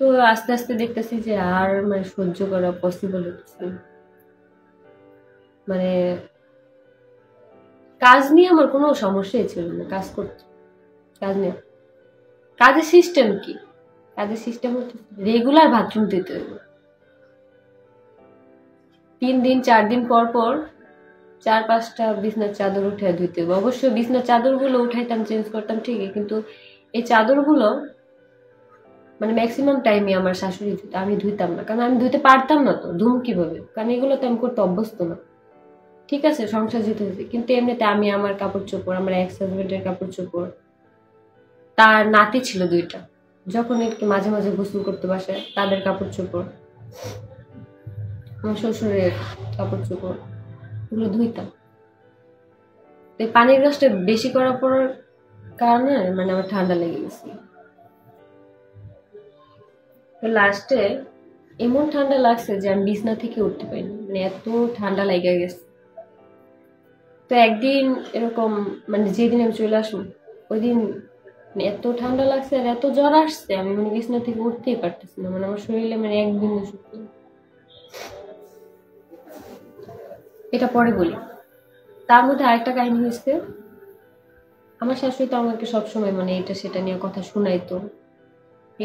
তো আস্তে আস্তে দেখতেছি যে আর মানে সহ্য করা পসিবল হচ্ছে না। মানে কাজ নিয়ে আমার কোনো সমস্যাই ছিল না, কাজ করতে। কাজ নিয়ে কাজের সিস্টেম কি, কাজের সিস্টেম হচ্ছে রেগুলার বাথরুম দিতে হবে 3 দিন 4 দিন পর পর 4-5টা বিছনার চাদর উঠে ধুইতে হবে। অবশ্য বিছনার চাদরগুলো উঠাইতাম, চেঞ্জ করতাম ঠিকই, কিন্তু এই চাদরগুলো মানে ম্যাক্সিমাম টাইমে আমার শাশুড়ি ধুইতো, আমি ধুইতাম না, কারণ আমি ধুইতে পারতাম না। তো ধুম কিভাবে, কারণ এগুলো তো আমি করতে অভ্যস্ত না। ঠিক আছে, সংসার যেতে হয়েছে, কিন্তু এমনিতে আমি আমার কাপড় চোপড়, আমার এক্স হাজবেন্ডের কাপড় চোপড়, তার নাতি ছিল 2টা, যখন একটু মাঝে মাঝে গোসল করতে বাসে তাদের কাপড় চোপড়, আমার শ্বশুরের কাপড় চোপড়, এগুলো ধুইতাম। এই পানির গাছটা বেশি করা পড়ার কারণে মানে আমার ঠান্ডা লেগে গেছে। তো লাস্টে এমন ঠান্ডা লাগছে যে আমি বিছনা থেকে উঠতে পারিনি, মানে এত ঠান্ডা লেগে গেছে। তো একদিন এরকম মানে যেদিন আমি চলে আসবো ওই দিন মানে এত ঠান্ডা লাগছে আর এত জ্বর আসছে, আমি মানে বিছনা থেকে উঠতেই পারতেছি না, মানে আমার শরীরে মানে একদিন সুস্থ। এটা পরে বলি। তার মধ্যে আরেকটা কাহিনী হয়েছে, আমার শাশুড়ি তো আমাকে সবসময় মানে এটা সেটা নিয়ে কথা শোনাইতো,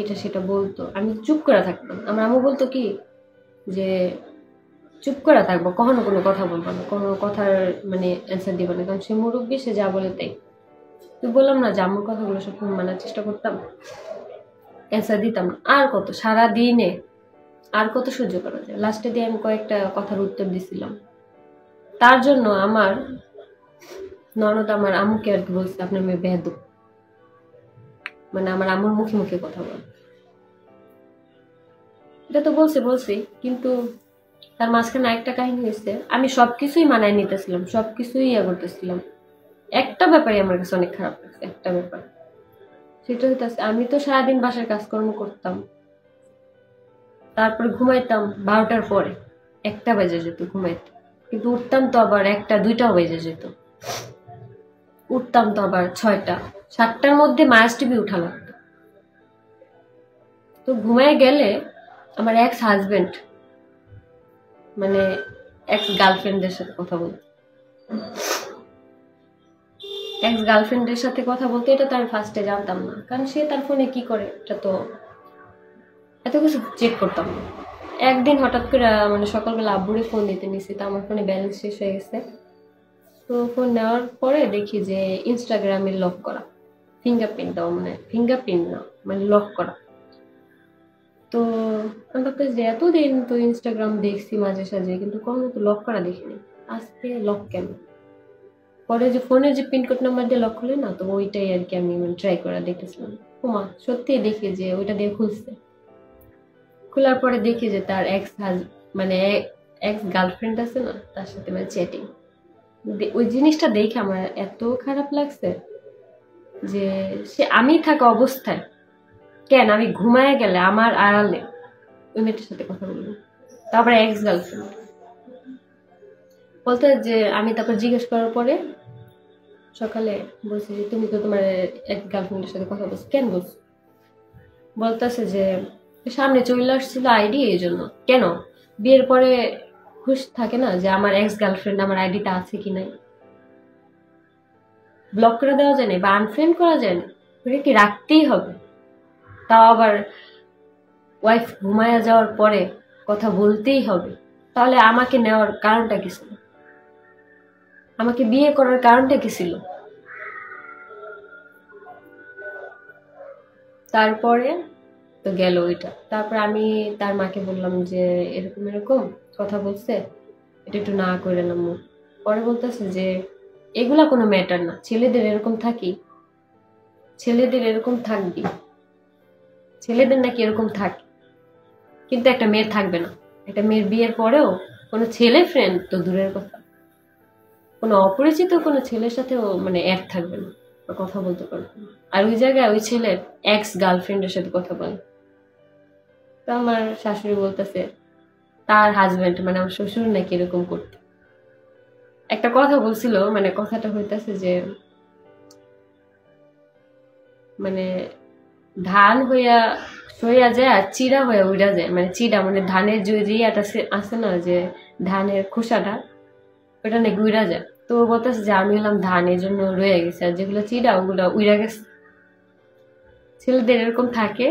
এটা সেটা বলতো, আমি চুপ করে থাকতাম। আমার আম্মু বলতো কি যে চুপ করে থাকবো, কখনো কোনো কথা বলবো না, কোনো কথার মানে অ্যান্সার দিবো না, কারণ সে মুরব্বী, সে যা বলে তাই। তুই বললাম না যে আম্মুর কথাগুলো সব মানার চেষ্টা করতাম, অ্যান্সার দিতাম না। আর কত সারা দিনে আর কত সহ্য করা যায়, লাস্টে দিয়ে আমি কয়েকটা কথার উত্তর দিছিলাম। তার জন্য আমার ননদ আমার আম্মুকে আর কি বলছে আপনার মেয়ে বেয়াদব, মানে আমার আম্মুর মুখে মুখে কথা বলে। এটা তো বলছি, কিন্তু তার মাঝখানে একটা কাহিনী হয়েছে, আমি সবকিছুই মানায় নিতেছিলাম, সবকিছুই ইয়া করতেছিলাম। একটা ব্যাপারই আমার কাছে অনেক খারাপ লাগছে, একটা ব্যাপার, সেটা হইতেছে আমি তো সারাদিন বাসার কাজকর্ম করতাম, তারপরে ঘুমাইতাম 12টার পরে, 1টা বেজে যেত ঘুমাইতে, কিন্তু উঠতাম তো আবার 1টা 2টাও বেজে যেত, উঠতাম তো আবার 6টা 7টার মধ্যে মায়াস টিভি উঠা লাগতো। তো ঘুমায় গেলে আমার এক্স হাজবেন্ড মানে এক্স গার্লফ্রেন্ডের সাথে কথা বলতো, এক্স গার্লফ্রেন্ডের সাথে কথা বলতে, এটা তো আমি ফার্স্টে জানতাম না, কারণ সে তার ফোনে কি করে এটা তো এত কিছু চেক করতাম না। একদিন হঠাৎ করে মানে সকালবেলা আব্বুরে ফোন দিতে নিছি, তো আমার ফোনে ব্যালেন্স শেষ হয়ে গেছে। তো ফোন নেওয়ার পরে দেখি যে ইনস্টাগ্রামে লক করা, ফিঙ্গারপ্রিন্ট দাও, মানে ফিঙ্গারপ্রিন্ট না মানে লক করা। তো আমি ভাবতেছি যে এতদিন তো ইনস্টাগ্রাম দেখছি মাঝে সাঝে, কিন্তু কখনো তো লক করা দেখিনি, আজকে লক কেন? পরে যে ফোনের যে পিনকোড নাম্বার দিয়ে লক খুলে না, তো ওইটাই আর কি আমি মানে ট্রাই করে দেখতেছিলাম। ওমা সত্যি দেখি যে ওইটা দিয়ে খুলছে, খোলার পরে দেখি যে তার মানে এক্স গার্লফ্রেন্ড আছে না, তার সাথে মানে চ্যাটিং। ওই জিনিসটা দেখে আমার এত খারাপ লাগছে যে সে আমি থাকা অবস্থায় কেন আমি ঘুমায় গেলে আমার আড়ালে ওই মেয়েটার সাথে কথা বলবো, তারপরে এক্স গার্লফ্রেন্ড বলতে যে আমি তারপর জিজ্ঞেস করার পরে সকালে বলছি যে তুমি তো তোমার এক্স গার্লফ্রেন্ডের সাথে কথা বলছো, কেন বলছো? বলতেছে যে সামনে চলে আসছিল আইডি, এই জন্য। কেন? বিয়ের পরে খুশ থাকে না যে আমার এক্স গার্লফ্রেন্ড আমার আইডিটা আছে কি নাই, ব্লক করে দেওয়া যায় না বা আনফ্রেন্ড করা যায় না, ওটা কি রাখতেই হবে? তাও আবার ওয়াইফ ঘুমায়া যাওয়ার পরে কথা বলতেই হবে? তাহলে আমাকে নেওয়ার কারণটা কি ছিল? আমাকে বিয়ে করার কারণটা কি ছিল? তারপরে তো গেল ওইটা। তারপর আমি তার মাকে বললাম যে এরকম এরকম কথা বলছে, এটা একটু না করে নাম। পরে বলতেছে যে এগুলা কোনো ম্যাটার না, ছেলেদের এরকম থাকি, ছেলেদের এরকম থাকবি, ছেলেদের নাকি এরকম থাকে, কিন্তু একটা মেয়ের থাকবে না। একটা মেয়ের বিয়ের পরেও কোনো ছেলে ফ্রেন্ড তো দূরের কথা, কোনো অপরিচিত কোনো ছেলের সাথেও মানে এক থাকবে না বা কথা বলতে পারবে না। আর ওই জায়গায় ওই ছেলের এক্স গার্লফ্রেন্ডের সাথে কথা বলে। তো আমার শাশুড়ি বলতেছে তার হাজবেন্ড মানে আমার শ্বশুর নাকি এরকম করতো। একটা কথা বলছিল, মানে কথাটা হইতেছে যে মানে ধান হইয়া সইয়া যায় আর চিড়া হইয়া উড়া যায়, মানে চিড়া মানে ধানের যে ইয়াটা আছে না, যে ধানের খোসাটা, ওটা নাকি উইরা যায়। তো ও বলতেছে যে আমি হলাম ধান, এই জন্য রয়ে গেছে, আর যেগুলো চিড়া ওগুলো উইরা গেছে। ছেলেদের এরকম থাকে,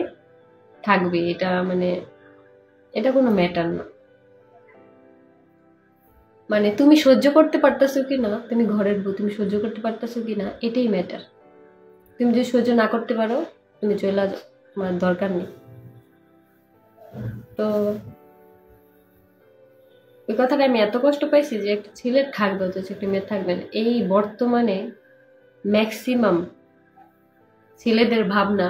থাকবে, এটা মানে এটা কোনো ম্যাটার না। মানে তুমি সহ্য করতে পারতেছো কিনা, তুমি ঘরের বউ, তুমি সহ্য করতে পারতেছো কিনা এটাই ম্যাটার। তুমি যদি সহ্য না করতে পারো তুমি চলে যাও, তোমার দরকার নেই। তো ওই কথাটা আমি এত কষ্ট পাইছি যে একটা ছেলের থাকবে অথচ একটা মেয়ের থাকবে না। এই বর্তমানে ম্যাক্সিমাম ছেলেদের ভাবনা,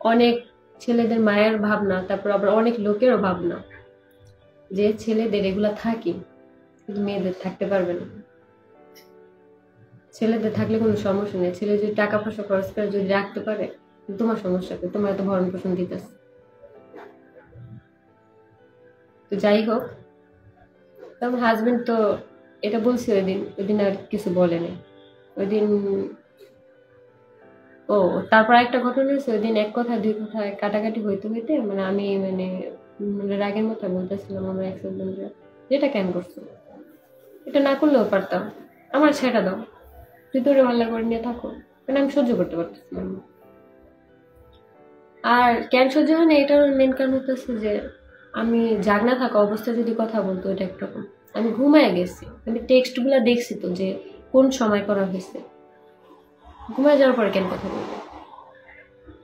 অনেক ছেলেদের মায়ের ভাবনা, তারপর আবার অনেক লোকেরও ভাবনা যে ছেলেদের এগুলা থাকে কিন্তু মেয়েদের থাকতে পারবে না। ছেলেদের থাকলে কোনো সমস্যা নেই, ছেলে যদি টাকা পয়সা খরচ করে যদি রাখতে পারে তোমার সমস্যা কি, তোমার এত ভরণ পোষণ দিতেছে। তো যাই হোক, আমার হাজবেন্ড তো এটা বলছি ওই দিন আর কিছু বলেনি। ওই দিন ও তারপর একটা ঘটনা হয়েছে, ওই দিন এক কথা দুই কথায় কাটাকাটি হইতে হইতে মানে আমি রাগের মতো বলতেছিলাম আমার এক্স হাজবেন্ডরা, যেটা কেন করছো, এটা না করলেও পারতাম, আমার ছেড়ে দাও, তুই তোরে ভালো করে নিয়ে থাকো। মানে আমি সহ্য করতে পারতেছিলাম না। আর কেন সহ্য হয় না এটার মেন কারণ হতেছে যে আমি জাগনা থাকা অবস্থায় যদি কথা বলতো এটা একরকম, আমি ঘুমায় গেছি, আমি টেক্সট গুলা দেখছি তো যে কোন সময় করা হয়েছে, ঘুমায় যাওয়ার পরে কেন কথা বলবো,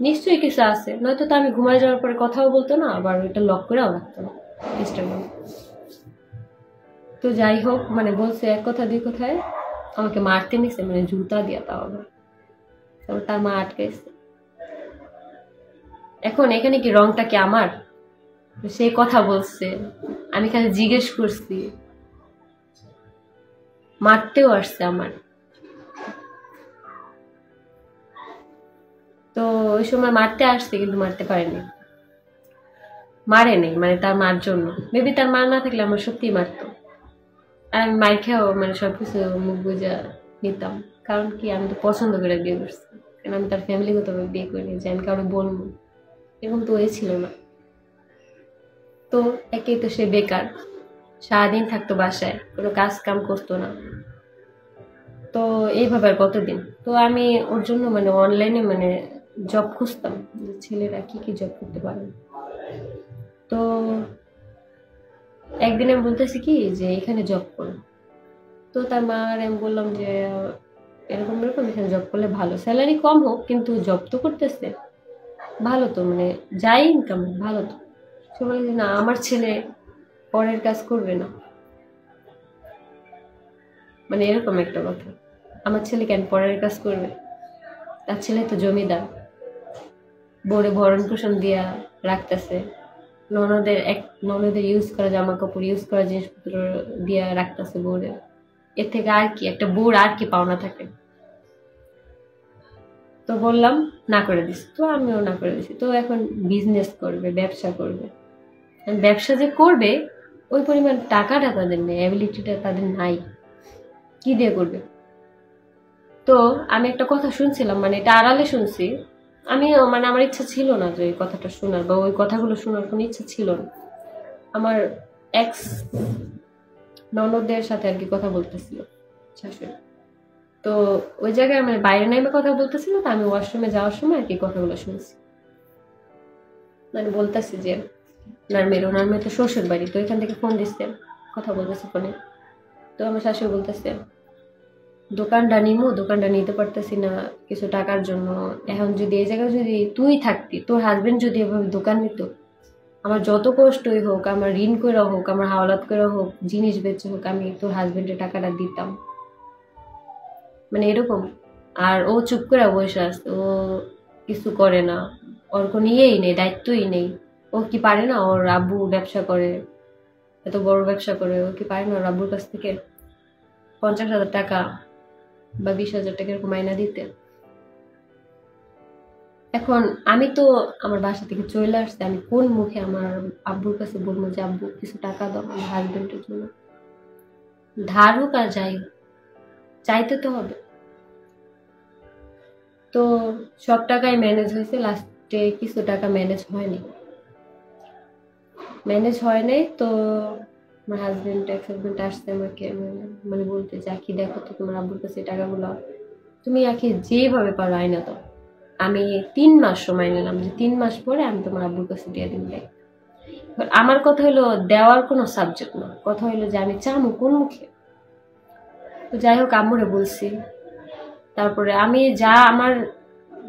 নিশ্চয়ই কিছু আছে, নয়তো তো আমি ঘুমায় যাওয়ার পরে কথাও বলতো না, আবার ওইটা লক করেও রাখতো না ইনস্টাগ্রাম। তো যাই হোক, মানে বলছে এক কথা দুই কথায় আমাকে মারতে নিছে, মানে জুতা দিয়া, তাও আবার তারপর তার মা আটকাইছে। এখন এখানে কি রংটা কি আমার, সে কথা বলছে, আমি খালি জিজ্ঞেস করছি, মারতেও আসছে আমার। তো ওই সময় মারতে আসছে কিন্তু মারতে পারেনি, মারে নেই, মানে তার মার জন্য, মেবি তার মা না থাকলে আমার সত্যিই মারতো। আর আমি মার খেয়েও মানে সবকিছু মুখ বুঝা নিতাম, কারণ কি আমি তো পছন্দ করে বিয়ে করছি, কারণ আমি তার ফ্যামিলিগত ভাবে বিয়ে করিনি যে আমি কারো বলবো, এরকম তো ছিল না। তো একেই তো সে বেকার, সারাদিন থাকতো বাসায়, কোনো কাজ কাম করতো না। তো এইভাবে আর কতদিন, তো আমি ওর জন্য মানে অনলাইনে মানে জব খুঁজতাম যে ছেলেরা কি কি জব করতে পারে। তো একদিন আমি বলতেছি কি যে এখানে জব করো, তো তার মা আর আমি বললাম যে এরকম এরকম এখানে জব করলে ভালো, স্যালারি কম হোক কিন্তু জব তো করতেছে, ভালো তো, মানে যাই ইনকাম ভালো তো। সে বলে যে না আমার ছেলে পরের কাজ করবে না, মানে এরকম একটা কথা, আমার ছেলে কেন পরের কাজ করবে, তার ছেলে তো জমিদার, বউরে ভরণ পোষণ দিয়া রাখতেছে, ননদের ইউজ করা জামা কাপড় ইউজ করা জিনিসপত্র দিয়া রাখতেছে বউরে, এর থেকে আর কি একটা বউর আর কি পাওনা থাকে। তো বললাম, না করে দিস, তো আমিও না করে দিছি। তো এখন বিজনেস করবে, ব্যবসা করবে, ব্যবসা যে করবে ওই পরিমাণ টাকাটা তাদের নেই, অ্যাবিলিটিটা তাদের নাই, কি দিয়ে করবে। তো আমি একটা কথা শুনছিলাম, মানে এটা আড়ালে শুনছি, আমি মানে আমার ইচ্ছা ছিল না যে ওই কথাটা শোনার বা ওই কথাগুলো শোনার কোনো ইচ্ছা ছিল না। আমার এক্স ননদের সাথে আর কি কথা বলতেছিল শাশুড়ি, তো ওই জায়গায় মানে বাইরে নামে কথা বলতেছিল, তো আমি ওয়াশরুমে যাওয়ার সময় আর কি কথাগুলো শুনছি। মানে বলতেছি যে ওনার মেয়ে তো শ্বশুর বাড়ি, তো এখান থেকে ফোন দিচ্ছে, কথা বলতেছে ফোনে। তো আমার শাশুড়ি বলতেছে দোকানটা নিতে পারতেছি না কিছু টাকার জন্য, এখন যদি এই জায়গায় যদি তুই থাকতি, তোর হাজবেন্ড যদি এভাবে দোকান নিত, আমার যত কষ্টই হোক, আমার ঋণ করে হোক, আমার হাওলাত করে হোক, জিনিস বেচে হোক, আমি তোর হাজবেন্ডের টাকাটা দিতাম, মানে এরকম। আর ও চুপ করে বসে আছে, ও কিছু করে না, ওর কোনো ইয়েই নেই, দায়িত্বই নেই। ও কি পারে না, ওর আব্বু ব্যবসা করে, এত বড় ব্যবসা করে, ও কি পারে না ওর আব্বুর কাছ থেকে 50,000 টাকা বা 20,000 টাকা এরকম মাইনা দিতে। এখন আমি তো আমার বাসা থেকে চলে আসছে, আমি কোন মুখে আমার আব্বুর কাছে বলবো যে আব্বু কিছু টাকা দাও আমার হাজবেন্ডের জন্য, ধার হোক আর যাই হোক, চাইতে তো হবে। তো সব টাকাই ম্যানেজ হয়েছে, লাস্টে কিছু টাকা ম্যানেজ হয় নাই। তো আমার এক্স হাজবেন্ড আসছে আমাকে মানে বলতে যে আখি দেখো তো তোমার আব্বুর কাছে টাকাগুলো, তুমি আখি যেভাবে পারো আয়না দাও। আমি 3 মাস সময় নিলাম যে 3 মাস পরে আমি তোমার আব্বুর কাছে দিয়ে দিন। আমার কথা হলো দেওয়ার কোনো সাবজেক্ট না, কথা হলো যে আমি চামু কোন মুখে। তো যাই হোক আম্মুরে বলছি, তারপরে আমি আমার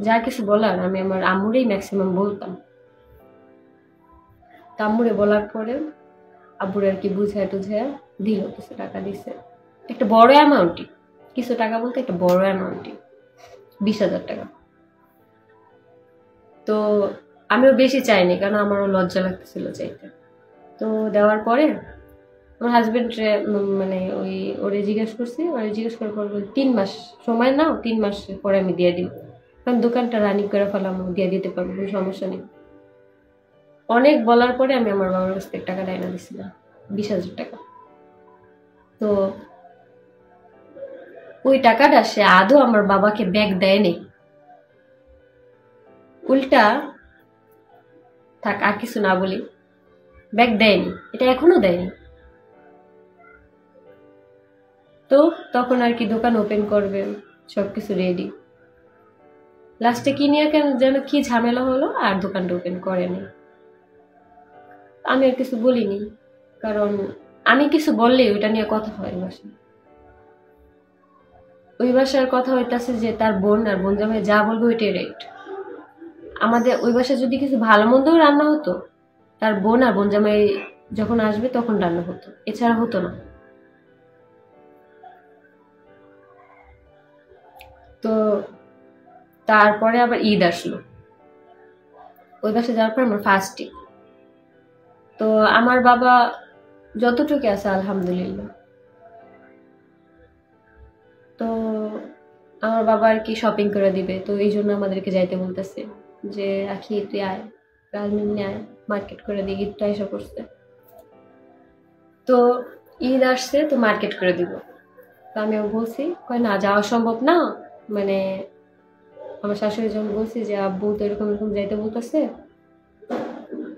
যা কিছু বলার আমি আমার আম্মুরেই ম্যাক্সিমাম বলতাম। আম্মুরে বলার পরে আব্বুরে আর কি বুঝায় টুঝায় দিল, কিছু টাকা দিছে, একটা বড় অ্যামাউন্টই, কিছু টাকা বলতে একটা বড় অ্যামাউন্টই, 20,000 টাকা। তো আমিও বেশি চাইনি, কারণ আমারও লজ্জা লাগতেছিল চাইতে। তো দেওয়ার পরে আমার হাজবেন্ড মানে ওরে জিজ্ঞেস করছি, জিজ্ঞেস করার পর 3 মাস সময় নাও, 3 মাস পরে আমি দিয়ে দিব, কারণ দোকানটা রানিং করে ফেলাম, দিয়ে দিতে পারবো, কোনো সমস্যা নেই। অনেক বলার পরে আমি আমার বাবার কাছ থেকে টাকা এনে দিছিলাম, 20,000 টাকা। তো ওই টাকাটা সে আদৌ আমার বাবাকে ব্যাগ দেয়নি, উল্টা থাক আর কিছু না বলি, ব্যাগ দেয়নি, এটা এখনো দেয়নি। তো তখন আর কি দোকান ওপেন করবে, সবকিছু রেডি, লাস্টে কি নিয়ে কেন যেন কি ঝামেলা হলো আর দোকানটা ওপেন করেনি। আমি আর কিছু বলিনি, কারণ আমি কিছু বললেই ওইটা নিয়ে কথা হয় বাসায়। ওই বাসার কথা হইতাছে যে তার বোন আর বোন জামাই যা বলবে ওইটাই রাইট। আমাদের ওই বাসায় যদি কিছু ভালো মন্দও রান্না হতো, তার বোন আর বোন জামাই যখন আসবে তখন রান্না হতো, এছাড়া হতো না। তো তারপরে আবার ঈদ আসলো, ওই বাসায় যাওয়ার পর আমার ফার্স্ট ঈদ। তো আমার বাবা যতটুকু আছে আলহামদুলিল্লাহ। তো আমার বাবা আর কি শপিং করে দিবে, তো এই জন্য আমাদেরকে যাইতে বলতেছে যে আখি তুই আয়, রাজনীতি আয়, মার্কেট করে দিই, ঈদটা এসে করছে। তো ঈদ আসছে, তো মার্কেট করে দিব। তো আমিও বলছি, কয় না যাওয়া সম্ভব না, মানে আমার শাশুড়ি যখন বলছি যে আব্বু তো এরকম এরকম যাইতে বলতেছে,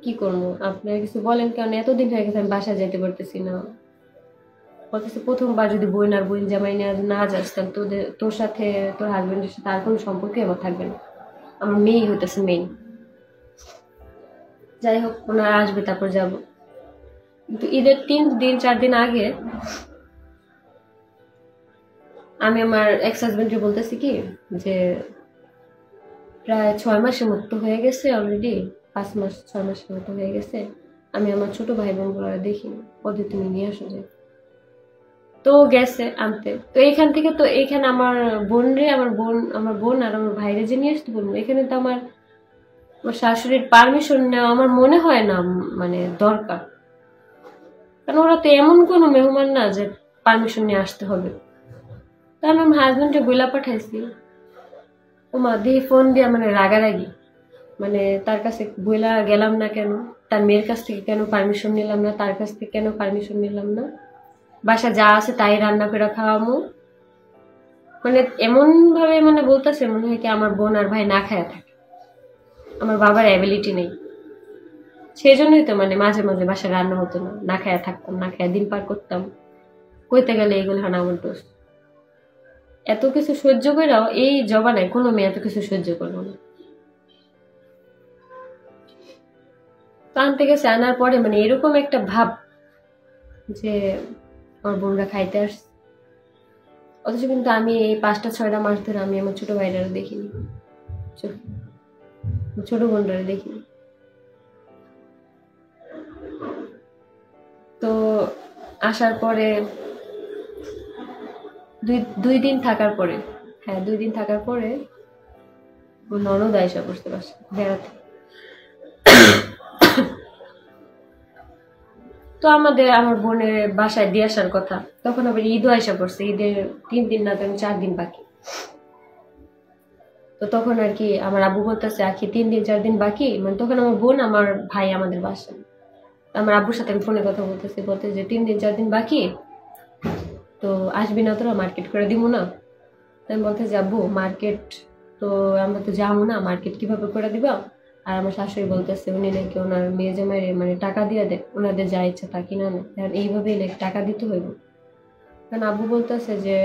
কি করবো আপনারা কিছু বলেন, কারণ এতদিন হয়ে গেছে আমি বাসায় যাইতে পারতেছি না। বলতেছে প্রথমবার যদি বোন আর বোন জামাই না যাস, তাহলে তোর সাথে তোর হাজবেন্ডের সাথে আর কোনো সম্পর্কে আমার থাকবে না, আমার মেয়েই হইতেছে মেইন। যাই হোক ওনারা আসবে তারপর যাব। কিন্তু ঈদের 3-4 দিন আগে আমি আমার এক্স হাজবেন্ডকে বলতেছি কি যে প্রায় 6 মাসের মতো হয়ে গেছে অলরেডি, 5 মাস 6 মাসের মতো হয়ে গেছে, আমি আমার ছোট ভাই বোনগুলো দেখিনি, ওদের তুমি নিয়ে আসো যে। তো গেছে আনতে, তো এইখান থেকে তো এইখানে আমার বোন আর আমার ভাইরে যে নিয়ে আসতে বলবো, এখানে তো আমার শাশুড়ির পারমিশন নেওয়া আমার মনে হয় না মানে দরকার, কারণ ওরা তো এমন কোনো মেহমান না যে পারমিশন নিয়ে আসতে হবে। তো আমি আমার হাজবেন্ডকে বইলা পাঠাইছি, ও মা দিয়ে ফোন দিয়ে মানে রাগারাগি, মানে তার কাছে বইলা গেলাম না কেন, তার মেয়ের কাছ থেকে কেন পারমিশন নিলাম না, তার কাছ থেকে কেন পারমিশন নিলাম না, বাসা যা আছে তাই রান্না করে খাওয়ামো, মানে এমন ভাবে মানে বলতেছে মনে হয় কি আমার বোন আর ভাই না খায়া থাকে, আমার বাবার অ্যাবিলিটি নেই। সেই জন্যই তো মানে মাঝে মাঝে বাসায় রান্না হতো না, না খায়া থাকতাম, না খায়া দিন পার করতাম, কইতে গেলে এগুলো হানা আমার দোষ। এত কিছু সহ্য করেও এই জবানায় কোনো মেয়ে এত কিছু সহ্য করবো না। তো আনতে গেছে, আনার পরে মানে এরকম একটা ভাব যে আমার বোনরা খাইতে আসছে, অথচ কিন্তু আমি এই 5-6 মাস ধরে আমি আমার ছোট ভাইরা দেখিনি, ছোট বোনরা দেখিনি। তো আসার পরে 2 দিন থাকার পরে, হ্যাঁ 2 দিন থাকার পরে ননদ আইসা বসতে পারছে বেড়াতে। তো আমার বোনের বাসায় দিয়ে আসার কথা, তখন আবার ঈদও আইসা পড়ছে, ঈদের 3 দিন না 4 দিন বাকি। তো তখন আর কি আমার আব্বু বলতেছে আখি 3-4 দিন বাকি, মানে তখন আমার বোন আমার ভাই আমাদের বাসায়, আমার আব্বুর সাথে আমি ফোনে কথা বলতে যে 3-4 দিন বাকি, তো আসবি না তোরা, মার্কেট করে দিব না। আমি বলতে যে আব্বু মার্কেট তো আমরা তো যাবো না, মার্কেট কিভাবে করে দিবা, আর আমার শাশুড়ি বলতেছে উনি নাকি ওনার মেয়ে জামাইরে মানে টাকা দিয়ে দেয়, ওনাদের যা ইচ্ছা তা কিনা নেয়, কারণ এইভাবেই নাকি টাকা দিতে হইব। কারণ আব্বু বলতেছে যে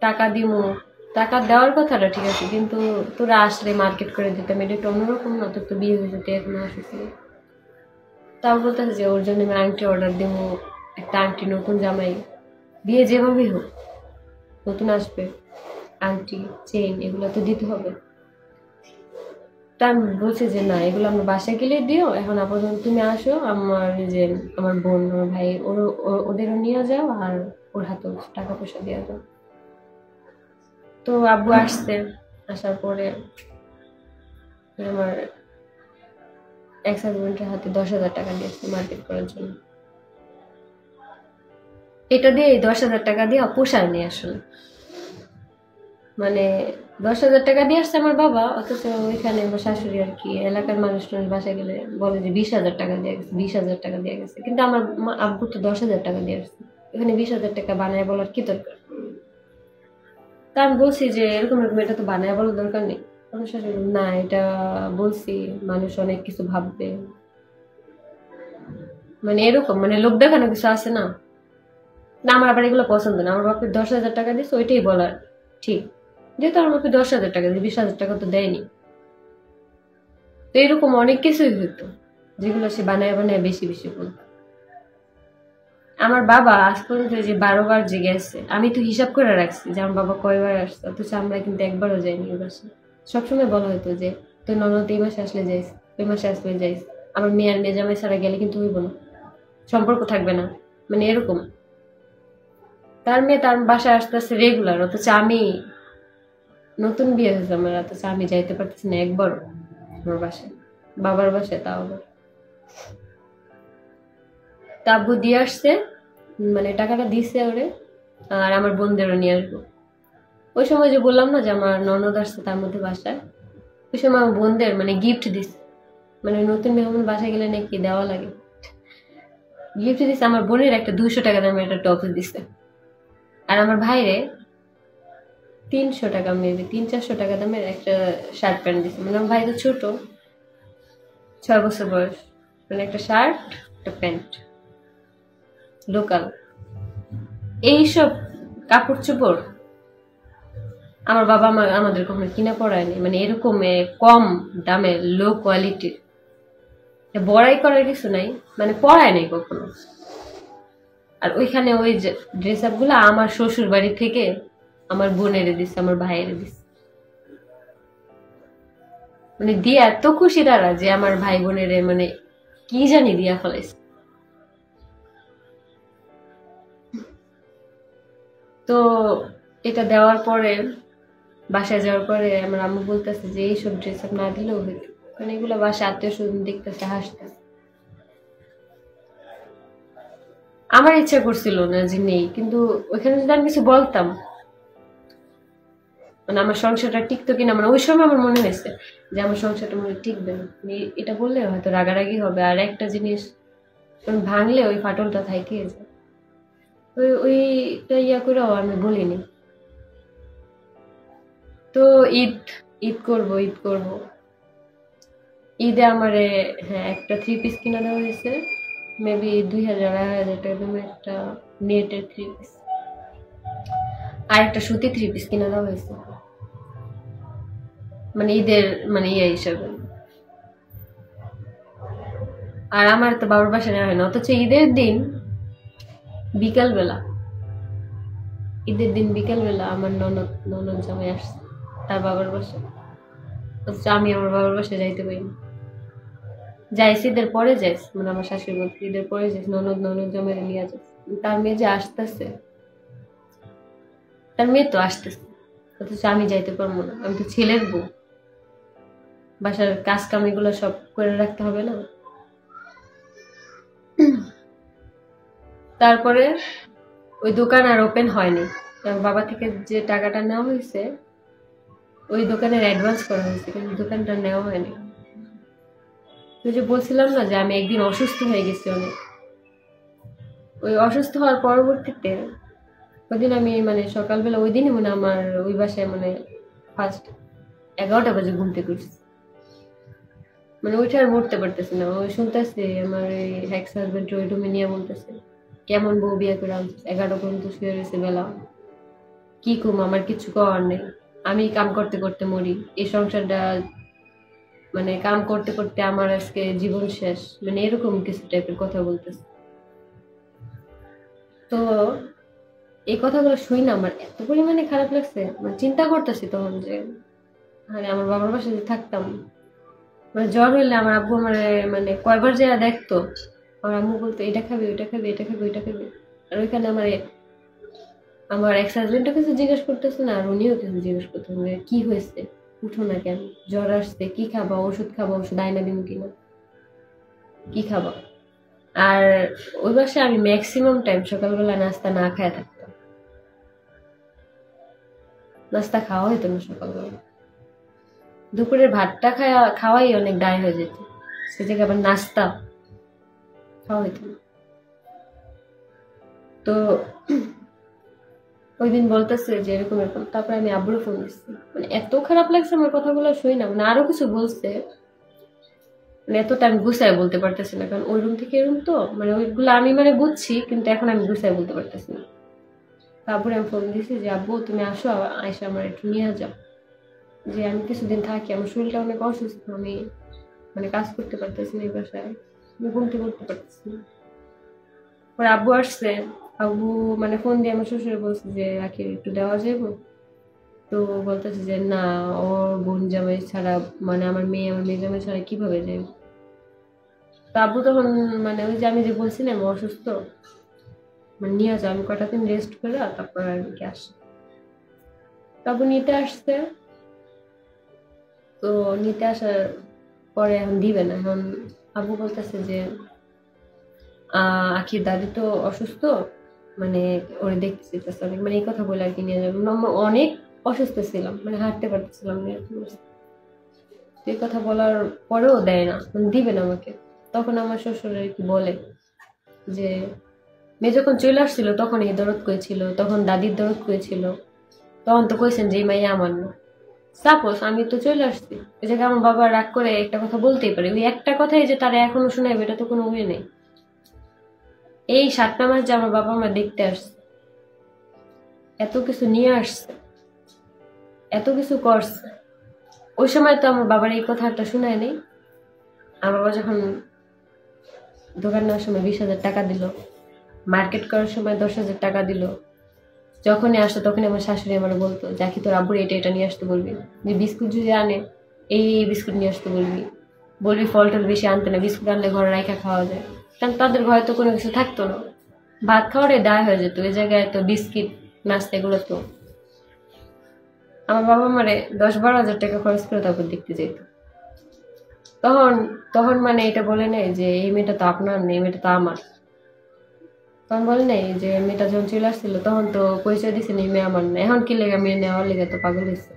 টাকা দিমু, টাকা দেওয়ার কথাটা ঠিক আছে, কিন্তু তোরা আসলে মার্কেট করে দিতাম, এটা একটু অন্যরকম না, তোর তো বিয়ে হয়েছে, তুই এখনো আসিস। তাও বলতেছে যে ওর জন্য আমি আংটি অর্ডার দিবো, একটা আংটি, নতুন জামাই, বিয়ে যেভাবেই হোক নতুন আসবে, আংটি চেইন এগুলো তো দিতে হবে। তা আমি বলছি যে না, এগুলো আমরা বাসায় গেলে দিও, এখন আপাতত তুমি আসো, আমার যে আমার বোন আমার ভাই ওদেরও নিয়ে যাও, আর ওর হাতেও টাকা পয়সা দিয়ে দাও। তো আব্বু আসছে, আসার পরে আমার এক্স হাজবেন্ডের হাতে 10,000 টাকা দিয়েছে মার্কেট করার জন্য। এটা দিয়ে 10,000 টাকা দিয়ে পোষায় নিয়ে আসলে, মানে 10,000 টাকা দিয়ে আসছে আমার বাবা, অথচ ওইখানে আমার শাশুড়ি আর কি এলাকার মানুষ বাসায় গেলে বলে যে 20,000 টাকা দিয়ে গেছে, 20,000 টাকা দিয়ে গেছে, কিন্তু আমার আব্বু তো 10,000 টাকা দিয়ে আসছে, এখানে 20,000 টাকা বানায় বলার কি দরকার? তা আমি বলছি যে এরকম এরকম, এটা তো বানায় বলার দরকার নেই। আমার শাশুড়ি না, এটা বলছি মানুষ অনেক কিছু ভাববে, মানে এরকম মানে লোক দেখানো কিছু আছে না। না আমার আবার এগুলো পছন্দ না, আমার বাপের 10,000 টাকা দিচ্ছে ওইটাই বলার ঠিক, যেহেতু আমার বাপের 10,000 টাকা দিয়ে 20,000 টাকা তো দেয়নি। তো এরকম অনেক কিছুই হইতো যেগুলো সে বানায় বানায় বেশি বেশি বলতো। আমার বাবা আজ পর্যন্ত যে 12 বার যে গেছে, আমি তো হিসাব করে রাখছি যে আমার বাবা কয়বার আসছে, অথচ আমরা কিন্তু একবারও যাইনি ওই বাসে। সবসময় বলা হতো যে তুই ননদ এই মাসে আসলে যাইস, ওই মাসে আসলে যাইস, আমার মেয়ে আর মেয়ে জামাই ছাড়া গেলে কিন্তু হইব না, সম্পর্ক থাকবে না, মানে এরকম। তার মেয়ে তার বাসায় আসতেছে রেগুলার, অথচ আমি নতুন বিয়ে হয়েছে আমার, অথচ আমি যাইতে পারতেছি না একবারও আমার বাসায়, বাবার বাসায় তাও আবার। তা আব্বু দিয়ে আসছে, মানে টাকাটা দিছে ওরে, আর আমার বোনদেরও নিয়ে আসবো। ওই সময় যে বললাম না যে আমার ননদ আসছে তার মধ্যে বাসায়, ওই সময় আমার বোনদের মানে গিফট দিছে, মানে নতুন মেহমান বাসায় গেলে নাকি দেওয়া লাগে, গিফট দিছে। আমার বোনের একটা 200 টাকা দামের একটা টপস দিছে, আর আমার ভাইরে 300 টাকা, মেবি 300-400 টাকা দামের একটা শার্ট প্যান্ট দিছে। মানে আমার ভাই তো ছোট, 6 বছর বয়স, মানে একটা শার্ট একটা প্যান্ট লোকাল, এইসব কাপড় চোপড় আমার বাবা আমাদের কখনো কিনা পড়ায়নি, মানে এরকম কম দামে লো কোয়ালিটির বড়াই করার কিছু নাই, মানে পড়ায় নাই কখনো। আর ওইখানে ওই ড্রেস আপ গুলা আমার শ্বশুর বাড়ি থেকে আমার বোনেরে দিচ্ছে, আমার ভাইয়েরে দিচ্ছে, মানে দিয়ে এত খুশি তারা যে আমার ভাই বোনেরে মানে কি জানি দিয়া ফেলাইছে। তো এটা দেওয়ার পরে বাসায় যাওয়ার পরে আমার আম্মু বলতেছে যে এইসব ড্রেস আপ না দিলেও হইতো, কারণ এগুলো বাসায় আত্মীয় স্বজন দেখতেছে, হাসতেছে। আমার ইচ্ছা করছিল না যে নেই, কিন্তু ওইখানে যদি আমি কিছু বলতাম, মানে আমার সংসারটা টিকতো কিনা, মানে ওই সময় আমার মনে হয়েছে যে আমার সংসারটা মনে টিকবে না, এটা বললে হয়তো রাগারাগি হবে, আর একটা জিনিস ভাঙলে ওই ফাটলটা থাইকে যায়, ওইটা ইয়া করেও আমি বলিনি। তো ঈদ ঈদ করব, ঈদ করব, ঈদে আমারে হ্যাঁ একটা 3 পিস কিনা দেওয়া হয়েছে, মেবি 2,000-2,500 টাকা দামের একটা নেটের 3 পিস, আর একটা সুতি 3 পিস কিনা দেওয়া হয়েছে, মানে ঈদের মানে ইয়ে হিসাবে। আর আমার তো বাবার বাসায় নেওয়া হয় না, অথচ বিকাল বেলা ঈদের দিন বিকাল বেলা আমার ননদ ননদ জামাই আসছে তার বাবার বাসায়, অথচ আমি আমার বাবার বাসায় যাইতে পারিনি। যাইছি ঈদের পরে, যাইছি মানে আমার শাশুড়ি বলতে ঈদের পরে যাইছি, ননদ ননদ জামাইরে নিয়ে যাইছি। তার মেয়ে যে আসতেছে, তার মেয়ে তো আসতেছে, অথচ আমি যাইতে পারবো না, আমি তো ছেলের বউ, বাসার কাজ কাম এগুলো সব করে রাখতে হবে না। তারপরে ওই দোকান আর ওপেন হয়নি, বাবা থেকে যে টাকাটা নেওয়া হয়েছে ওই দোকানের অ্যাডভান্স করা হয়েছে, কিন্তু দোকানটা নেওয়া হয়নি। তুই যে বলছিলাম না যে আমি একদিন অসুস্থ হয়ে গেছি অনেক, ওই অসুস্থ হওয়ার পরবর্তীতে ওইদিন আমি মানে সকালবেলা ওই দিনই মানে আমার ওই বাসায় মানে ফার্স্ট 11টা বাজে ঘুম থেকে উঠছি, মানে ওইটা আর মরতে পারতেছে না। ওই শুনতেছে আমার এই এক্স হাজবেন্ড ওই রুমে নিয়ে বলতেছে কেমন বউ বিয়ে করে আনছিস, 11 পর্যন্ত শুয়ে রয়েছে বেলা, কি কম, আমার কিছু করার নেই, আমি কাম করতে করতে মরি, এই সংসারটা মানে কাম করতে করতে আমার আজকে জীবন শেষ, মানে এরকম কিছু টাইপের কথা বলতেছে। তো এই কথাগুলো শুই না আমার এত পরিমাণে খারাপ লাগছে, মানে চিন্তা করতেছি তখন যে মানে আমার বাবার পাশে যে থাকতাম, মানে জ্বর হইলে আমার আব্বু আমার মানে কয়বার যে দেখতো, আমার আম্মু বলতো এটা খাবি ওইটা খাবি এটা খাবি ওইটা খাবি, আর ওইখানে আমার এক্স হাজবেন্ডও কিছু জিজ্ঞেস করতেছে না, আর উনিও কিছু জিজ্ঞেস করতেছে যে কি হয়েছে, উঠো না কেন, জ্বর আসছে, কি খাবা, ওষুধ খাবা, ওষুধ আয়না দিন কিনা, কি খাবা। আর ওই বাসায় আমি ম্যাক্সিমাম টাইম সকালবেলা নাস্তা না খায় থাকতাম, নাস্তা খাওয়া হইতো না সকালবেলা, দুপুরের ভাতটা খাওয়াই অনেক দায় হয়ে যেত, সে জায়গায় আবার নাস্তা খাওয়া হইতো না। তো ওই দিন বলতেছে যে এরকম এরকম, তারপরে আমি আব্বুরে ফোন দিচ্ছি, মানে এত খারাপ লাগছে আমার কথাগুলো শুই না, মানে আরো কিছু বলছে, মানে এতটা আমি গুছায় বলতে পারতেছি না, কারণ ওই রুম থেকে এরুম তো মানে ওইগুলো আমি মানে বুঝছি, কিন্তু এখন আমি গুছায় বলতে পারতেছি না। তারপরে আমি ফোন দিছি যে আব্বু তুমি আসো, আয়সা আমার একটু নিয়ে যাও, যে আমি কিছুদিন থাকি, আমার শরীরটা অনেক অসুস্থ, আমি মানে কাজ করতে পারতেছি না এই বাসায়, আমি ঘুম থেকে উঠতে পারতেছি না। পরে আব্বু আসছে, আব্বু মানে ফোন দিয়ে আমার শ্বশুরে বলছে যে রাখি একটু দেওয়া যাবে, তো বলতেছে যে না, ওর বোন জামাই ছাড়া মানে আমার মেয়ে জামাই ছাড়া কিভাবে যাবে। তো আব্বু তখন মানে ওই যে আমি যে বলছিলাম অসুস্থ, মানে নিয়ে যাও, আমি কটা দিন রেস্ট করে তারপর আর কি আসি। তারপর নিতে আসছে, তো নিতে আসার পরে এখন দিবে না, এখন আব্বু বলতেছে যে আখির দাদি তো অসুস্থ, মানে ওরে দেখতে চাইতেছে অনেক, মানে এই কথা বলে আর কি নিয়ে যাবে, অনেক অসুস্থ ছিলাম, মানে হাঁটতে পারতেছিলাম না এরকম অবস্থা। তো এই কথা বলার পরেও দেয় না, মানে দিবে না আমাকে। তখন আমার শ্বশুর আর কি বলে যে মেয়ে যখন চলে আসছিল তখন এই দরদ করেছিল, তখন দাদির দরদ করেছিল, তখন তো কইছেন যে এই মাইয়া আমার না। সাপোজ আমি তো চলে আসছি, এই জায়গায় আমার বাবা রাগ করে একটা কথা বলতেই পারে, ওই একটা কথাই যে তারা এখনো শোনাবে এটা তো কোনো ওয়ে নেই। এই 7টা মাস যে আমার বাবা মা দেখতে আসছে, এত কিছু নিয়ে আসছে, এত কিছু করছে, ওই সময় তো আমার বাবার এই কথাটা শোনায় নেই। আমার বাবা যখন দোকান নেওয়ার সময় 20,000 টাকা দিল, মার্কেট করার সময় 10,000 টাকা দিল, যখনই আসতো তখনই আমার শাশুড়ি আমার বলতো যাকি তোর আব্বুর এটা এটা নিয়ে আসতে বলবি, যে বিস্কুট যদি আনে এই বিস্কুট নিয়ে আসতে বলবি, বলবি ফল টল বেশি আনতে না, বিস্কুট আনলে ঘরে রাইখা খাওয়া যায়, কারণ তাদের ঘরে তো কোনো কিছু থাকতো না, ভাত খাওয়ারে দায় হয়ে যেত, ওই জায়গায় তো বিস্কিট নাস্তা এগুলো তো আমার বাবা মারে 10-12 হাজার টাকা খরচ করে তারপর দেখতে যেত। তখন তখন মানে এটা বলে নেই যে এই মেয়েটা তো আপনার নেই, এই মেয়েটা তো আমার। তখন বলে নেই যে মেয়েটা যখন চলে আসছিল তখন তো পরিচয় দিছে এই মেয়ে আমার না, এখন কি লেগে মেয়ে নেওয়ার লেগে তো পাগল হয়েছে,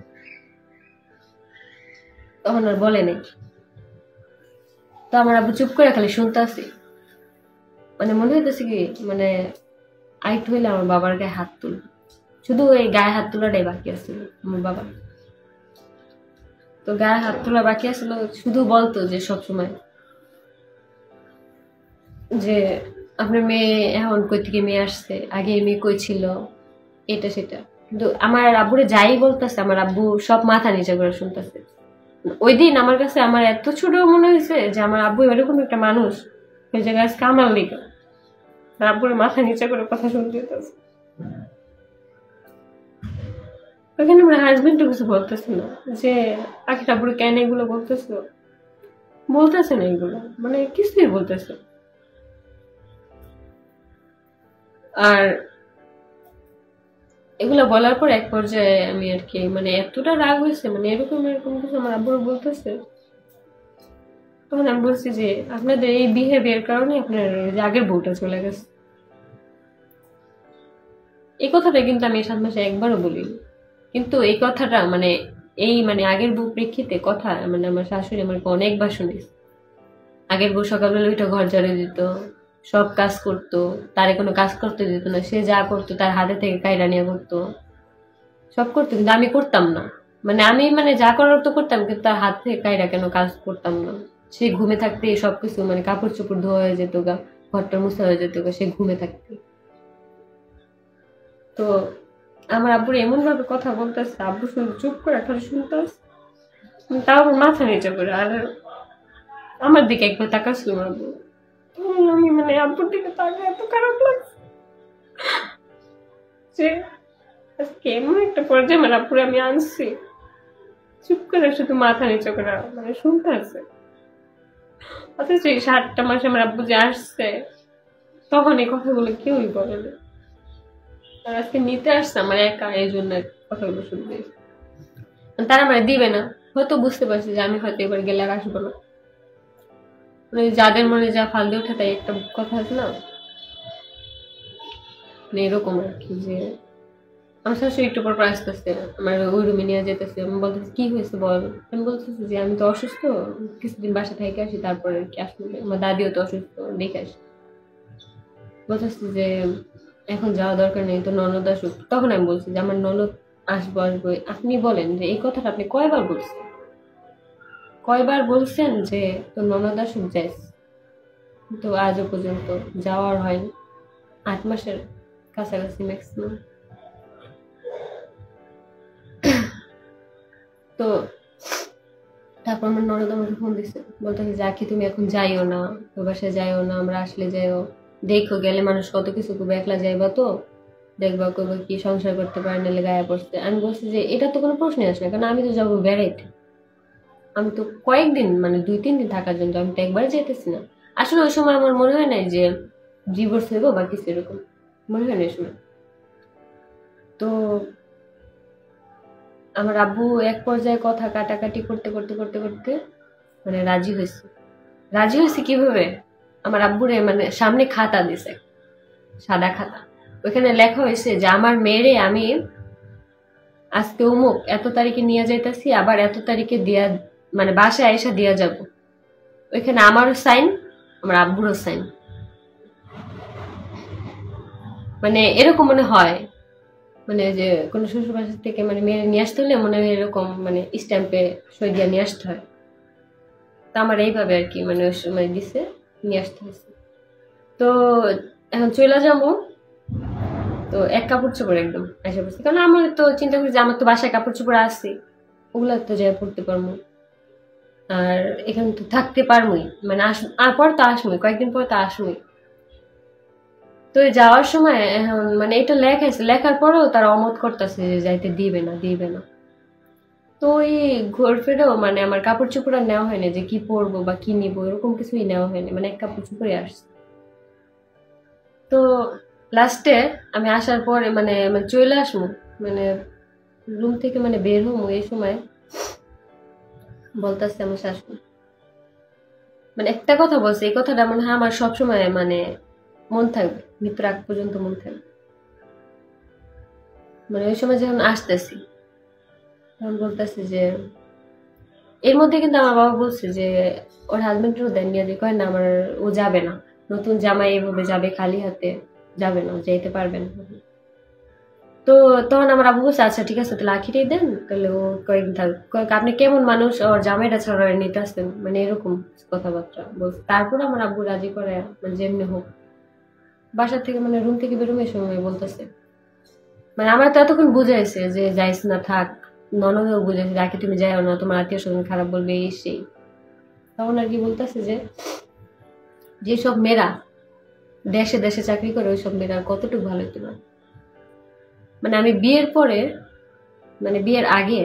তখন আর বলে নেই। তো আমার আব্বু চুপ করে খালি শুনতে আসি, মানে মনে হইতেছে কি মানে আরেকটু হইলে আমার বাবার গায়ে হাত তুলবে, শুধু এই গায়ে হাত তোলাটাই বাকি আছিল আমার বাবা। তো গায়ে হাত তোলা বাকি আছিল, শুধু বলতো যে সবসময় যে আপনার মেয়ে এখন কই থেকে মেয়ে আসছে, আগে এই মেয়ে কই ছিল, এটা সেটা। কিন্তু আমার আব্বুরে যাই বলতেছে আমার আব্বু সব মাথা নিচে করে শুনতেছে। ওই দিন আমার কাছে আমার এত ছোট মনে হয়েছে যে আমার আব্বু এরকম একটা মানুষ ওই জায়গায় আজকে আমার লিখা আব্বুরে মাথা নিচে করে কথা শুনতে হইতেছে। ওখানে আমার হাজবেন্ডও কিছু বলতেছে না যে আখির আব্বুরে কেন এগুলো বলতেছে না এগুলো, মানে কিছুই বলতেছে। আর এগুলো বলার পর এক পর্যায়ে আমি আর কি মানে এতটা রাগ হয়েছে, মানে এরকম এরকম কিছু আমার আব্বুর বলতেছে, তখন আমি বলছি যে আপনাদের এই বিহেভিয়ার কারণে আপনার যে আগের বউটা চলে গেছে। এই কথাটা কিন্তু আমি 7 মাসে একবারও বলিনি, কিন্তু এই কথাটা মানে এই মানে আগের বউ প্রেক্ষিতে কথা মানে আমার শাশুড়ি আমাকে অনেকবার শুনেছে। আগের বউ সকালবেলা উঠে ঘর ঝাড়ু দিত, সব কাজ করতো, তারে কোনো কাজ করতে দিত না, সে যা করতো তার হাতে থেকে কাইরা নিয়ে করতো, সব করতো, কিন্তু আমি করতাম না, মানে আমি মানে যা করার তো করতাম কিন্তু তার হাত থেকে কাইরা কেন কাজ করতাম না। সে ঘুমে থাকতে সবকিছু মানে কাপড় চোপড় ধোয়া হয়ে যেত গা, ঘরটা মুছা হয়ে যেত গা, সে ঘুমে থাকতে। তো আমার আব্বুর এমন ভাবে কথা বলতেছে, আব্বু শুধু চুপ করে খালি শুনতেছে, তাও আমার মাথা নিচে করে। আর আমার দিকে একবার তাকাচ্ছিল আমার আব্বু। আমি মানে আব্বুর দিকে তাকিয়ে এত খারাপ লাগছে যে আজকে এমন একটা পর্যায়ে আমার আব্বুরে আমি আনছি, চুপ করে শুধু মাথা নিচে করে মানে শুনতে আছে। অথচ এই 7টা মাসে আমার আব্বু যে আসছে তখন এই কথাগুলো কেউই বলে না। আর আজকে নিতে আসছে আমার একা, এই জন্য কথাগুলো শুনতে। তারা মানে দিবে না, হয়তো বুঝতে পারছি যে আমি হয়তো এবার গেলে আর আসবো না। মানে যাদের মনে যা ফালতে ওঠে তাই একটা কথা আছে না, মানে এরকম আর কি। যে আমার শাশুড়ি একটু পর আসতেছে, আমার ওই রুমে নিয়ে যেতেছে। আমি বলতেছি কি হয়েছে বল। আমি বলতেছি যে আমি তো অসুস্থ, কিছুদিন বাসা থেকে আসি, তারপরে আর কি আসলে আমার দাদিও তো অসুস্থ, দেখে আসি। বলতেছি যে এখন যাওয়া দরকার নেই, তো ননদ আসুক। তখন আমি বলছি যে আমার ননদ আসবো আসবো। আপনি বলেন যে এই কথাটা আপনি কয়বার বলছেন, কয়বার বলছেন যে তোর ননদ আসুক যাইস, তো আজও পর্যন্ত যাওয়ার হয়নি। 8 মাসের কাছাকাছি ম্যাক্সিমাম। তো তারপর আমার ননদ আমাকে ফোন দিচ্ছে, বলতেছে যে আখি তুমি এখন যাইও না, ওই বাসায় যাইও না, আমরা আসলে যাইও, দেখো গেলে মানুষ কত কিছু করবে, একলা যাইবা তো দেখবা করবো কি সংসার করতে পারে নাহলে গায়ে পড়ছে। আমি বলছি যে এটা তো কোনো প্রশ্নই আসে না, কারণ আমি তো যাবো বেড়াইতে, আমি তো কয়েকদিন মানে 2-3 দিন থাকার জন্য, আমি তো একবার যেতেছি না। আসলে ওই সময় আমার মনে হয় নাই যে ডিভোর্স হইব বা কিছু এরকম, মনে হয় না ওই সময়। তো আমার আব্বু এক পর্যায়ে কথা কাটাকাটি করতে করতে করতে করতে মানে রাজি হয়েছে। রাজি হয়েছে কিভাবে, আমার আব্বুরে মানে সামনে খাতা দিছে, সাদা খাতা, ওইখানে লেখা হয়েছে যে আমার মেয়েরে আমি আজকে অমুক এত তারিখে নিয়ে যাইতাছি, আবার এত তারিখে দিয়া মানে বাসায় এসে দিয়া যাব। ওইখানে আমারও সাইন, আমার আব্বুরও সাইন। মানে এরকম মনে হয়, মানে যে কোনো শ্বশুর বাসা থেকে মানে মেয়ে নিয়ে আসতে হলে মনে হয় এরকম মানে স্ট্যাম্পে সই দিয়ে নিয়ে আসতে হয়। তো আমার এইভাবে আর কি মানে ওই সময় দিছে, নিয়ে আসতে হয়েছে। তো এখন চলে যাবো, তো এক কাপড় চোপড় একদম এসে পড়ছি, কারণ আমার তো চিন্তা করি যে আমার তো বাসায় কাপড় চোপড় আছে, ওগুলা তো যাই পড়তে পারবো। আর এখানে তো থাকতে পারবোই, মানে পর তো আসমই, কয়েকদিন পর তো আসমই। তো যাওয়ার সময় এখন মানে এটা লেখাইছে, লেখার পরেও তারা অমত করতেছে যে যাইতে দিবে না দিবে না। তো ওই ঘোর ফিরেও মানে আমার কাপড় চোপড় আর নেওয়া হয়নি, যে কি পরবো বা কি নিবো এরকম কিছুই নেওয়া হয়নি, মানে এক কাপড় চোপড়ে আসছে। তো লাস্টে আমি আসার পরে মানে মানে চলে আসবো, মানে রুম থেকে মানে বের হবো, এই সময় বলতেছে আমার শাশুড়ি, মানে একটা কথা বলছে, এই কথাটা মনে হয় আমার সবসময় মানে মন থাকবে, মৃত্যুর আগ পর্যন্ত মন থাকবে। মানে ওই সময় যখন আসতেছি তখন বলতেছে যে এর মধ্যে কিন্তু আমার বাবা বলছে যে ওর হাজবেন্ডেরও দেন নিয়ে দিয়ে, কয় না আমার ও যাবে না, নতুন জামাই এভাবে যাবে খালি হাতে, যাবে না, যাইতে পারবে না। তো তখন আমার আব্বু বলছে আচ্ছা ঠিক আছে তাহলে আখিটাই দেন, তাহলে ও কয়েকদিন থাকবে। আপনি কেমন মানুষ, ওর জামাইটা ছাড়া নিতে আসতেন, মানে এরকম কথাবার্তা বলছে। তারপর আমার আব্বু রাজি করে, মানে যেমনি হোক বাসা থেকে মানে রুম থেকে বেরোবে সময় বলতেছে, মানে আমার তো এতক্ষণ বুঝাইছে যে যাইস না থাক, ননদও বুঝাইছে রাখি তুমি যাইও না, তোমার আত্মীয় স্বজন খারাপ বলবে এই সেই। তখন আর কি বলতেছে যে যেসব মেয়েরা দেশে দেশে চাকরি করে ওইসব মেয়েরা কতটুকু ভালো হইতে পারে। মানে আমি বিয়ের পরে মানে বিয়ের আগে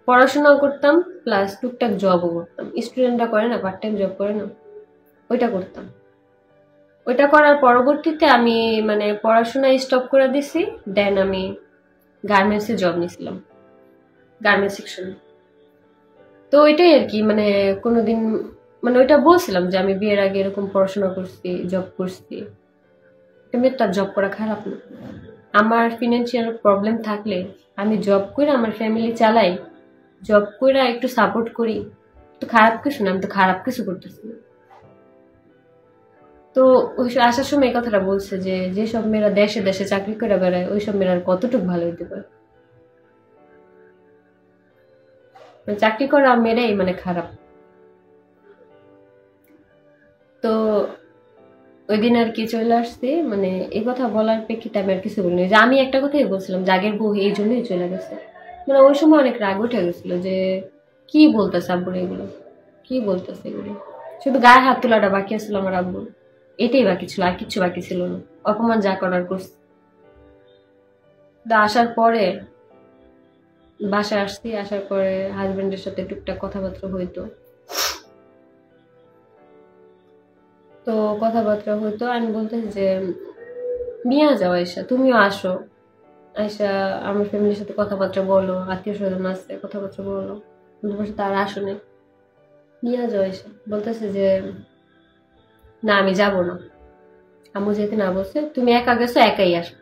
পড়াশোনাও করতাম, প্লাস টুকটাক জবও করতাম, স্টুডেন্টরা করে না পার্ট টাইম জব করে না, ওইটা করতাম। ওইটা করার পরবর্তীতে আমি মানে পড়াশোনা স্টপ করে দিছি, দেন আমি গার্মেন্টসে জব নিয়েছিলাম, গার্মেন্টস সেকশনে। তো ওইটাই আর কি মানে কোনোদিন মানে ওইটা বলছিলাম যে আমি বিয়ের আগে এরকম পড়াশোনা করছি, জব করছি, এমনি তার জব করা খারাপ না। আমার ফিনান্সিয়াল প্রবলেম থাকলে আমি জব করে আমার ফ্যামিলি চালাই, জব করে একটু সাপোর্ট করি, তো খারাপ কিছু না, আমি তো খারাপ কিছু করতেছি না। তো ওই আসার সময় এই কথাটা বলছে যে যেসব মেয়েরা দেশে দেশে চাকরি করে বেড়ায় ওইসব মেয়েরা কতটুকু ভালো হইতে পারে, মানে চাকরি করা মেয়েরাই মানে খারাপ। ওই দিন আর কি চলে আসছি, মানে এই কথা বলার প্রেক্ষিতে আমি আর কিছু বলিনি, যে আমি একটা কথাই বলছিলাম যে আগের বউ এই জন্যই চলে গেছে। মানে ওই সময় অনেক রাগ উঠে গেছিল যে কি বলতেছে আব্বুর এগুলো, কি বলতেছে এগুলো। শুধু গায়ে হাত তোলাটা বাকি আসছিল আমার আব্বুর, এটাই বাকি ছিল, আর কিচ্ছু বাকি ছিল না। অপমান যা করার করছে। আসার পরে বাসায় আসছি, আসার পরে হাজবেন্ডের সাথে টুকটাক কথাবার্তা হইতো। তো কথাবার্তা হইতো, আমি বলতেছি যে নিয়ে যাও আয়সা, তুমিও আসো, আয়সা আমার ফ্যামিলির সাথে কথাবার্তা বলো, আত্মীয় স্বজন আছে কথাবার্তা বলো, তোমার সাথে আর আসো না, নিয়ে যাও আয়সা। বলতেছে যে না আমি যাব না, আম্মু যেতে না বলছে, তুমি একা গেছো একাই আসো।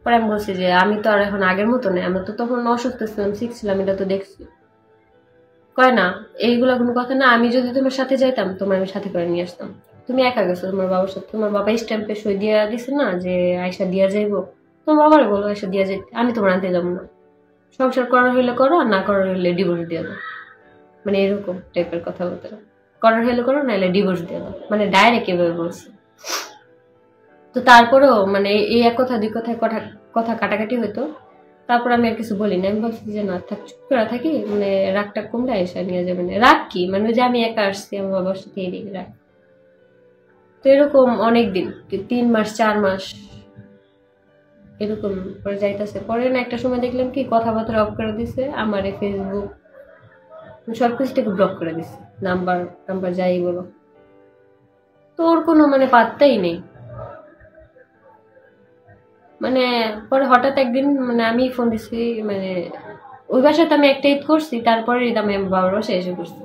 পরে আমি বলছি যে আমি তো আর এখন আগের মতো নেই, আমি তো তখন অসুস্থ ছিলাম, শিখছিলাম, এটা তো দেখছি। কয় না, এইগুলা কোনো কথা না, আমি যদি তোমার সাথে যাইতাম তোমার আমি সাথে করে নিয়ে আসতাম, তুমি একা গেছো তোমার বাবার সাথে, তোমার বাবা স্ট্যাম্পে সই দিয়া দিছে না যে আয়সা দিয়া যাইবো, তোমার বাবারে বলো আয়সা দিয়া যাইতে, আমি তোমার আনতে যাবো না, সংসার করার হইলে করো আর না করার হইলে ডিভোর্স দিয়ে দাও। মানে এরকম টাইপের কথা বলতে, করার হইলে করো নাহলে ডিভোর্স দিয়ে দাও, মানে ডাইরেক্ট এভাবে বলছে। তো তারপরেও মানে এই এক কথা দুই কথায় কথা কথা কাটাকাটি হইতো। তারপর আমি আর কিছু বলি না, আমি ভাবছি যে না থাক, চুপ করে থাকি, মানে রাগটা কমলে এসে নিয়ে যাবে না, রাগ কি মানে ওই যে আমি একা আসছি আমার বাবার সাথে এদিকে রাগ। তো এরকম অনেকদিন, 3 মাস 4 মাস এরকম পরে যাইতেছে। পরে না একটা সময় দেখলাম কি কথাবার্তা অফ করে দিছে, আমার ফেসবুক সবকিছু থেকে ব্লক করে দিছে, নাম্বার নাম্বার যাই বলো। তো ওর কোনো মানে পাত্তাই নেই। মানে পরে হঠাৎ একদিন মানে আমি ফোন দিছি, মানে ওই বাসায় তো আমি একটা ঈদ করছি, তারপরে ঈদ আমি আমার বাবার বাসায় এসে করছি।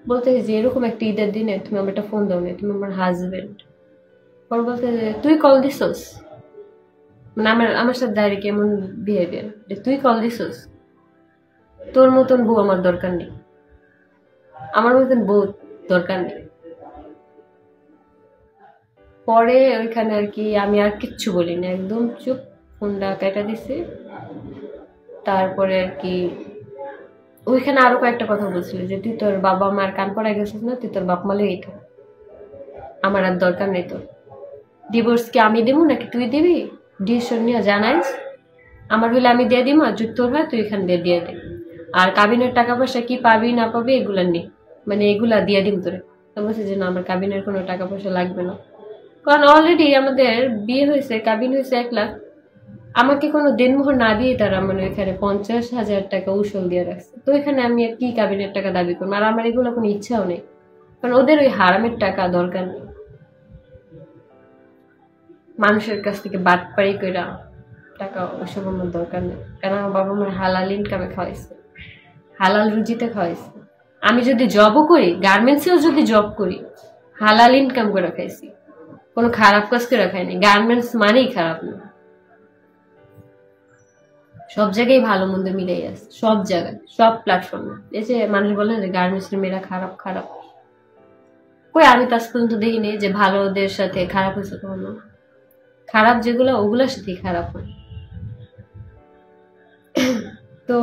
বলতে যে এরকম একটা ঈদের দিনে তুমি আমার একটা ফোন দাও না, তুমি আমার হাজবেন্ড। পরে বলতে যে তুই কল দিছস, মানে আমার আমার সাথে ডাইরেক্ট এমন বিহেভিয়ার যে তুই কল দিছস, তোর মতন বউ আমার দরকার নেই, আমার মতন বউ দরকার নেই। পরে ওইখানে আর কি আমি আর কিচ্ছু বলি না, একদম চুপ, ফোনটা কেটে দিছি। তারপরে আর কি ওইখানে আরো কয়েকটা কথা বলছিল যে তুই তোর বাবা মার কান পড়ায় গেছিস না, তুই তোর বাপ মালেই থাক, আমার আর দরকার নেই তোর। ডিভোর্স কি আমি দেবো নাকি তুই দিবি, ডিসিশন নিয়ে জানাইস, আমার হইলে আমি দিয়ে দিব, আর যদি তোর হয় তুই এখান দিয়ে দিয়ে দে। আর কাবিনের টাকা পয়সা কি পাবি না পাবি এগুলা নেই, মানে এগুলা দিয়ে দিম তোরে। তো বলছে যে না আমার কাবিনের কোনো টাকা পয়সা লাগবে না, কারণ অলরেডি আমাদের বিয়ে হয়েছে, কাবিন হয়েছে 1 লাখ, আমাকে কোনো দেনমোহর না দিয়ে তারা মানে এখানে 50,000 টাকা উসল দিয়ে রাখছে। তো এখানে আমি আর কি কাবিনের টাকা দাবি করবো, আর আমার এগুলো কোনো ইচ্ছাও নেই, কারণ ওদের ওই হারামের টাকা দরকার নেই। মানুষের কাছ থেকে বাটপাড়ি কইরা টাকা ওসব আমার দরকার নেই, কারণ আমার বাবা মার হালাল ইনকামে খাওয়াইছে, হালাল রুজিতে খাওয়াইছে। আমি যদি জবও করি, গার্মেন্টসেও যদি জব করি, হালাল ইনকাম করে খাইছি, কোনো খারাপ কাজ করে খাইনি। গার্মেন্টস মানেই খারাপ না, সব জায়গায় ভালো মন্দ মিলেই আছে, সব জায়গায় সব প্ল্যাটফর্মে। এই যে মানুষ বলে যে গার্মেন্টস এর মেয়েরা খারাপ খারাপ, কই আমি তো আজ পর্যন্ত দেখিনি যে ভালোদের সাথে খারাপ হয়েছে কখনো। খারাপ যেগুলো ওগুলোর সাথেই খারাপ হয়। তো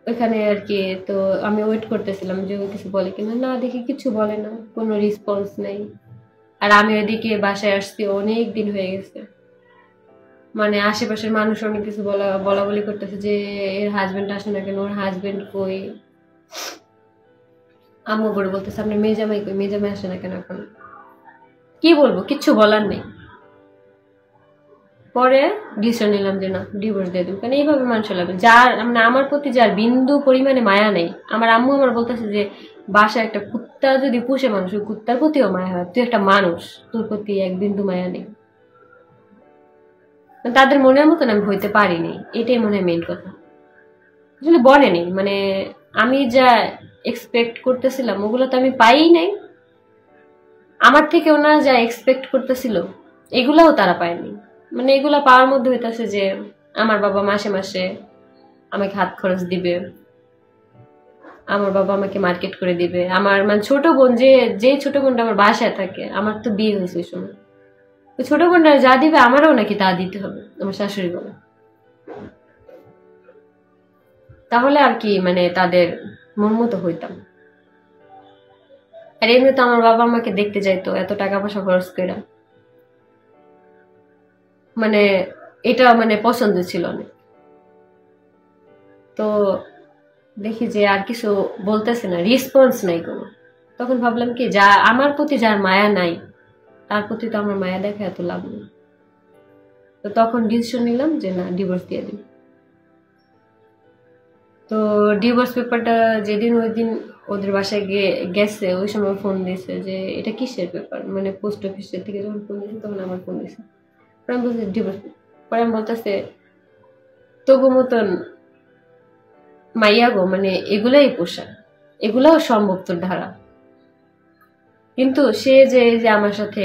ওইখানে আর কি, তো আমি ওয়েট করতেছিলাম যে ও কিছু বলে কিনা, না দেখি কিছু বলে না, কোনো রেসপন্স নেই। আর আমি ওইদিকে বাসায় আসছি অনেক দিন হয়ে গেছে, মানে আশেপাশের মানুষ অনেক কিছু বলা বলা বলি করতেছে যে এর হাজবেন্ড আসে না কেন, ওর হাজবেন্ড কই। আম্মু বড় বলতেছে আপনার মেয়ে জামাই কই, মেয়ে জামাই আসে না কেন এখন। কি বলবো, কিচ্ছু বলার নেই। পরে ডিসিশন নিলাম যে না ডিভোর্স দিয়ে দেবো, কারণ এইভাবে মানুষ লাগবে যার মানে আমার প্রতি যার বিন্দু পরিমাণে মায়া নেই। আমার আম্মু আমার বলতেছে যে বাসায় একটা কুত্তা যদি পুষে মানুষ, ওই কুত্তার প্রতিও মায়া হয়, তুই একটা মানুষ, তোর প্রতি এক বিন্দু মায়া নেই। তাদের মনের মতন আমি হইতে পারিনি, এটাই মনে হয় মেইন কথা। আসলে বলেনি, মানে আমি যা এক্সপেক্ট করতেছিলাম ওগুলো তো আমি পাই নাই, আমার থেকে ওনারা যা এক্সপেক্ট করতেছিল এগুলাও তারা পায়নি। মানে এগুলা পাওয়ার মধ্যে হইতাছে যে আমার বাবা মাসে মাসে আমাকে হাত খরচ দিবে, আমার বাবা আমাকে মার্কেট করে দিবে, আমার মানে ছোট বোন যে যে ছোট বোনটা আমার বাসায় থাকে, আমার তো বিয়ে হয়েছে ওই সময়, ওই ছোট বোনটা যা দিবে আমারও নাকি তা দিতে হবে, আমার শাশুড়ি বলে। তাহলে আর কি মানে তাদের মন মতো হইতাম। আর এমনি তো আমার বাবা আমাকে দেখতে যাইতো এত টাকা পয়সা খরচ করে, মানে এটা মানে পছন্দ ছিল না। তো দেখি যে আর কিছু বলতেছে না, রেসপন্স নাই কোনো। তখন ভাবলাম কি, যা আমার প্রতি যার মায়া নাই তার প্রতি তো আমার মায়া দেখা এত লাভ নেই। তো তখন ডিসিশন নিলাম যে না, ডিভোর্স দিয়ে দিই। তো ডিভোর্স পেপারটা যেদিন ওই দিন ওদের বাসায় গেছে, ওই সময় ফোন দিয়েছে যে এটা কিসের পেপার, মানে পোস্ট অফিসের থেকে যখন ফোন দিয়েছে তখন আমার ফোন দিয়েছে। পরে আমি বলছি ডিভোর্স। পরে আমি বলতেছে তবু মতন মাইয়া গো, মানে এগুলাই পোষা, এগুলাও সম্ভব তোর ধারা। কিন্তু সে যে যে আমার সাথে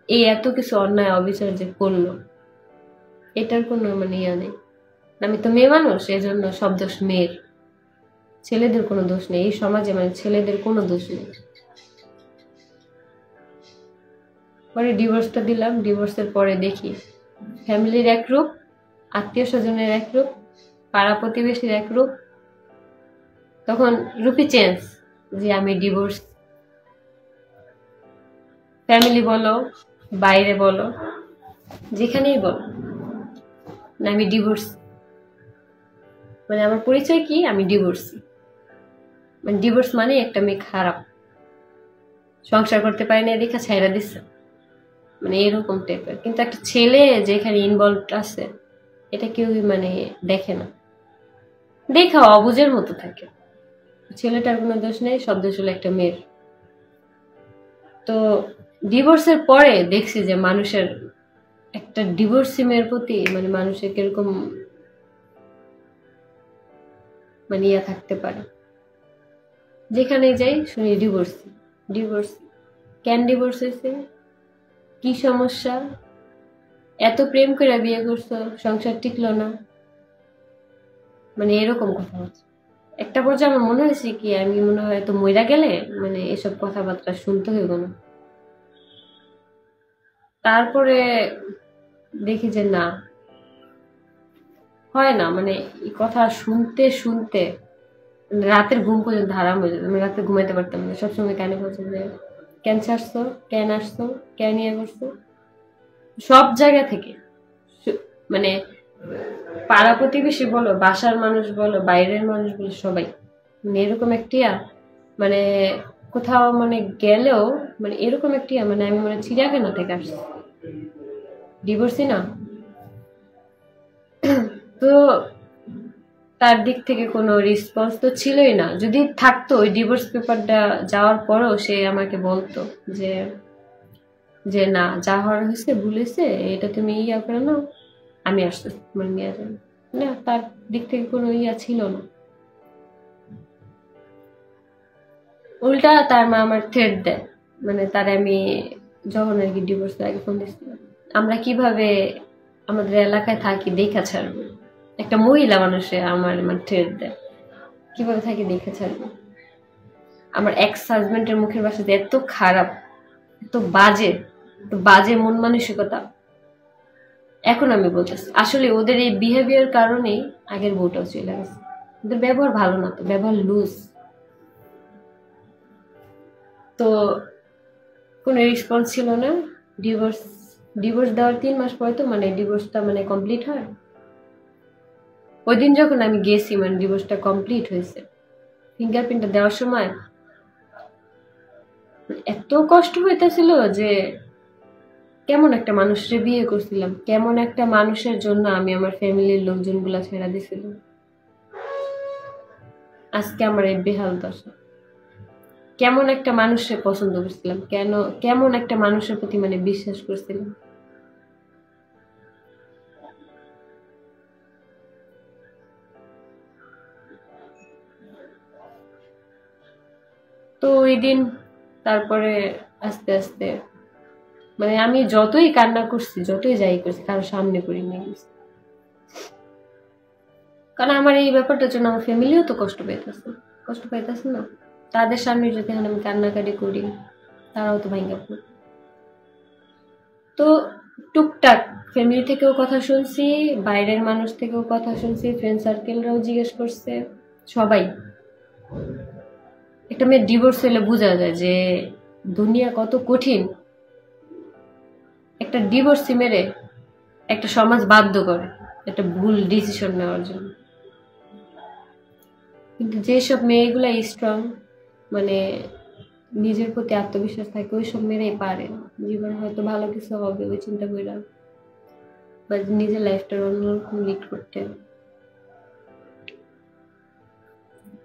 এই এত কিছু অন্যায় অবিচার যে করলো, এটার কোনো মানে ইয়া নেই। আমি তো মেয়ে মানুষ, এই জন্য সব দোষ মেয়ের, ছেলেদের কোনো দোষ নেই এই সমাজে, মানে ছেলেদের কোনো দোষ নেই। পরে ডিভোর্সটা দিলাম। ডিভোর্সের পরে দেখি ফ্যামিলির এক রূপ, আত্মীয় স্বজনের এক রূপ, পাড়া প্রতিবেশীর এক রূপ। তখন রূপই চেঞ্জ, যে আমি ডিভোর্স। ফ্যামিলি বলো, বাইরে বলো, যেখানেই বলো, না আমি ডিভোর্স, মানে আমার পরিচয় কি, আমি ডিভোর্সি। মানে ডিভোর্স মানে একটা মেয়ে খারাপ, সংসার করতে পারে না দেখা ছাইরা দিচ্ছে, মানে এরকম টাইপের। কিন্তু একটা ছেলে যেখানে ইনভলভ আছে এটা কেউ মানে দেখে না, দেখা অবুঝের মতো থাকে। ছেলেটার কোনো দোষ নেই, সব দোষ হলো একটা মেয়ের। তো ডিভোর্সের পরে দেখছি যে মানুষের একটা ডিভোর্সি মেয়ের প্রতি মানে মানুষের কিরকম মানে ইয়া থাকতে পারে। যেখানে যাই শুনি ডিভোর্স ডিভোর্স। কেন ডিভোর্স হয়েছে, কি সমস্যা, এত প্রেম করে বিয়ে করছো সংসার টিকলো না, মানে এরকম কথা হচ্ছে। একটা পর্যায়ে আমার মনে হয়েছে কি, আমি মনে হয় তো মইরা গেলে মানে এসব কথাবার্তা শুনতে হইব না। তারপরে দেখি যে না, হয় না, মানে এই কথা শুনতে শুনতে রাতের ঘুম পর্যন্ত হারাম হয়ে যেত। আমি রাতে ঘুমাইতে পারতাম না, সবসময় কানে বলছে যে কেন ছাড়ছো, কেন আসছো, কেন ইয়ে করছো। সব জায়গা থেকে, মানে পাড়া প্রতিবেশী বলো, বাসার মানুষ বলো, বাইরের মানুষ বলো, সবাই মানে এরকম একটিয়া, মানে কোথাও মানে গেলেও মানে এরকম একটিয়া, মানে আমি মানে চিড়িয়াখানা থেকে আসছি, ডিভোর্সই না। তো তার দিক থেকে কোনো রেসপন্স তো ছিলই না। যদি থাকতো ওই ডিভোর্স পেপারটা যাওয়ার পরেও সে আমাকে বলতো যে যে না, যা হওয়ার হয়েছে ভুলেছে, এটা তুমি ইয়া করে নাও, আমি আসতেছি মানে নিয়ে যাবো। না, তার দিক থেকে কোনো ইয়া ছিল না। উল্টা তার মা আমার থ্রেট দেয়, মানে তার আমি যখন আর কি ডিভোর্স আগে ফোন দিচ্ছিলাম, আমরা কিভাবে আমাদের এলাকায় থাকি দেখা ছাড়বো। একটা মহিলা মানুষে আমার মানে থ্রেট দেয়, কিভাবে থাকি দেখা ছাড়বো। আমার এক্স হাজবেন্ডের মুখের ভাষা এত খারাপ, এত বাজে, এত বাজে মন মানসিকতা। এখন আমি বলতেছি আসলে ওদের এই বিহেভিয়ার কারণেই আগের বউটাও চলে গেছে। ওদের ব্যবহার ভালো না, তো ব্যবহার লুজ। তো কোনো রেসপন্স ছিল না। ডিভোর্স ডিভোর্স দেওয়ার 3 মাস পরে তো মানে ডিভোর্সটা মানে কমপ্লিট হয়। ওই দিন যখন আমি গেছি মানে ডিভোর্সটা কমপ্লিট হয়েছে, ফিঙ্গারপ্রিন্টটা দেওয়ার সময় এত কষ্ট হইতেছিল যে কেমন একটা মানুষের বিয়ে করছিলাম, কেমন একটা মানুষের জন্য আমি আমার ফ্যামিলির লোকজনগুলা ছেড়া দিছিলাম, আজকে আমার এই বেহাল দশা। কেমন একটা মানুষের পছন্দ করছিলাম, কেমন একটা মানুষের প্রতি মানে বিশ্বাস করছিলাম। তো ওই দিন তারপরে আস্তে আস্তে মানে আমি যতই কান্না করছি, যতই যাই করছি, কারো সামনে করি নিয়ে গেছি। কারণ আমার এই ব্যাপারটার জন্য আমার ফ্যামিলিও তো কষ্ট পাইতেছে না। তাদের সামনে যদি আমি কান্নাকাটি করি, তারাও তো ভাঙ্গা পড়বে। তো টুকটাক ফ্যামিলি থেকেও কথা শুনছি, বাইরের মানুষ থেকেও কথা শুনছি, ফ্রেন্ড সার্কেলরাও জিজ্ঞেস করছে, সবাই একটা মেয়ে ডিভোর্স হলে বোঝা যায় যে দুনিয়া কত কঠিন। একটা ডিভোর্সি মেরে একটা সমাজ বাধ্য করে একটা ভুল ডিসিশন নেওয়ার জন্য। কিন্তু যেসব মেয়েগুলা স্ট্রং, মানে নিজের প্রতি আত্মবিশ্বাস থাকে, ওইসব মেয়েরাই পারে জীবনে হয়তো ভালো কিছু হবে ওই চিন্তা করে, বা নিজের লাইফটা অন্যরকম লিড করতে।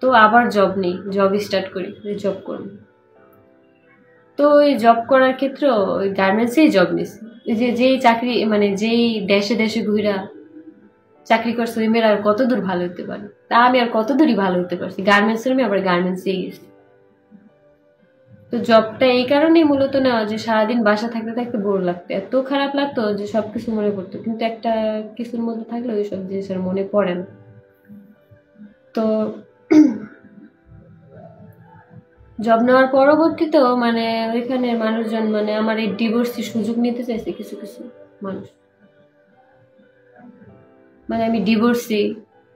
তো আবার জব নেই, জব স্টার্ট করি, জব করব। তো ওই জব করার ক্ষেত্রে ওই গার্মেন্টসেই জব নিছি। যেই চাকরি মানে যেই দেশে দেশে ঘুরা চাকরি করছে ওই মেয়েরা আর কত দূর ভালো হতে পারে, তা আমি আর কত দূরই ভালো হতে পারছি। গার্মেন্টসের মেয়ে আবার গার্মেন্টসেই গেছি। তো জবটা এই কারণেই মূলত নেওয়া যে সারাদিন বাসা থাকতে থাকতে বোর লাগতো, এত খারাপ লাগতো যে সবকিছু মনে পড়তো, কিন্তু একটা কিছুর মধ্যে থাকলে ওই সব জিনিস আর মনে পড়ে না। তো জব নেওয়ার পরবর্তীতেও মানে ওইখানে মানুষজন মানে আমার এই ডিভোর্সের সুযোগ নিতে চাইছে কিছু কিছু মানুষ। মানে আমি ডিভোর্সি,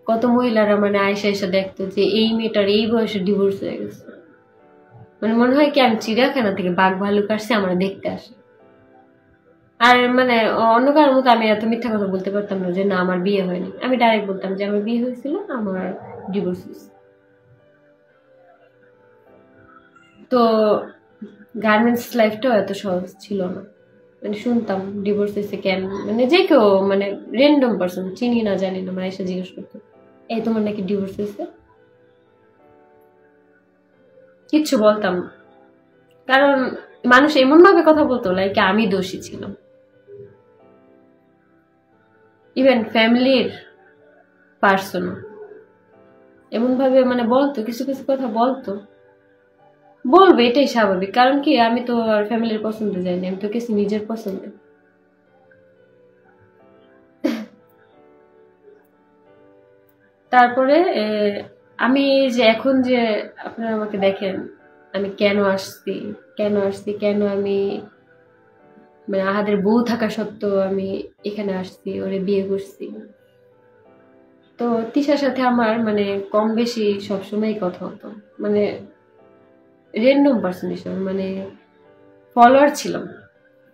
কত মহিলারা মানে আয়সা এসে দেখতো যে এই মেয়েটার এই বয়সে ডিভোর্স হয়ে গেছে। মানে মনে হয় কি আমি চিড়িয়াখানা থেকে বাঘ ভালুক আসছে আমরা দেখতে আসে। আর মানে অন্য কারোর মতো আমি এত মিথ্যা কথা বলতে পারতাম না যে না আমার বিয়ে হয়নি। আমি ডাইরেক্ট বলতাম যে আমার বিয়ে হয়েছিল, আমার ডিভোর্স হয়েছে। তো গার্মেন্টস লাইফটাও এত সহজ ছিল না। মানে শুনতাম ডিভোর্স হয়েছে কেন, মানে যে কেউ মানে র্যান্ডম পার্সন চিনি না জানি না মানে এসে জিজ্ঞেস করতো এই তোমার নাকি ডিভোর্স হয়েছে। কিচ্ছু বলতাম না, কারণ মানুষ এমন ভাবে কথা বলতো লাইক আমি দোষী ছিলাম। ইভেন ফ্যামিলির পার্সন এমন ভাবে মানে বলতো, কিছু কিছু কথা বলতো, বলবে এটাই স্বাভাবিক। কারণ কি আমি তো আর ফ্যামিলির পছন্দে যাইনি, আমি তো কিছু নিজের পছন্দে। তারপরে আমি যে এখন যে আপনারা আমাকে দেখেন আমি কেন আসছি, কেন আমি মানে আহাদের বউ থাকা সত্ত্বেও আমি এখানে আসছি, ওরে বিয়ে করছি। তো তিশার সাথে আমার মানে কম বেশি সবসময় কথা হতো, মানে র্যান্ডম পার্সন হিসেবে, মানে ফলোয়ার ছিলাম।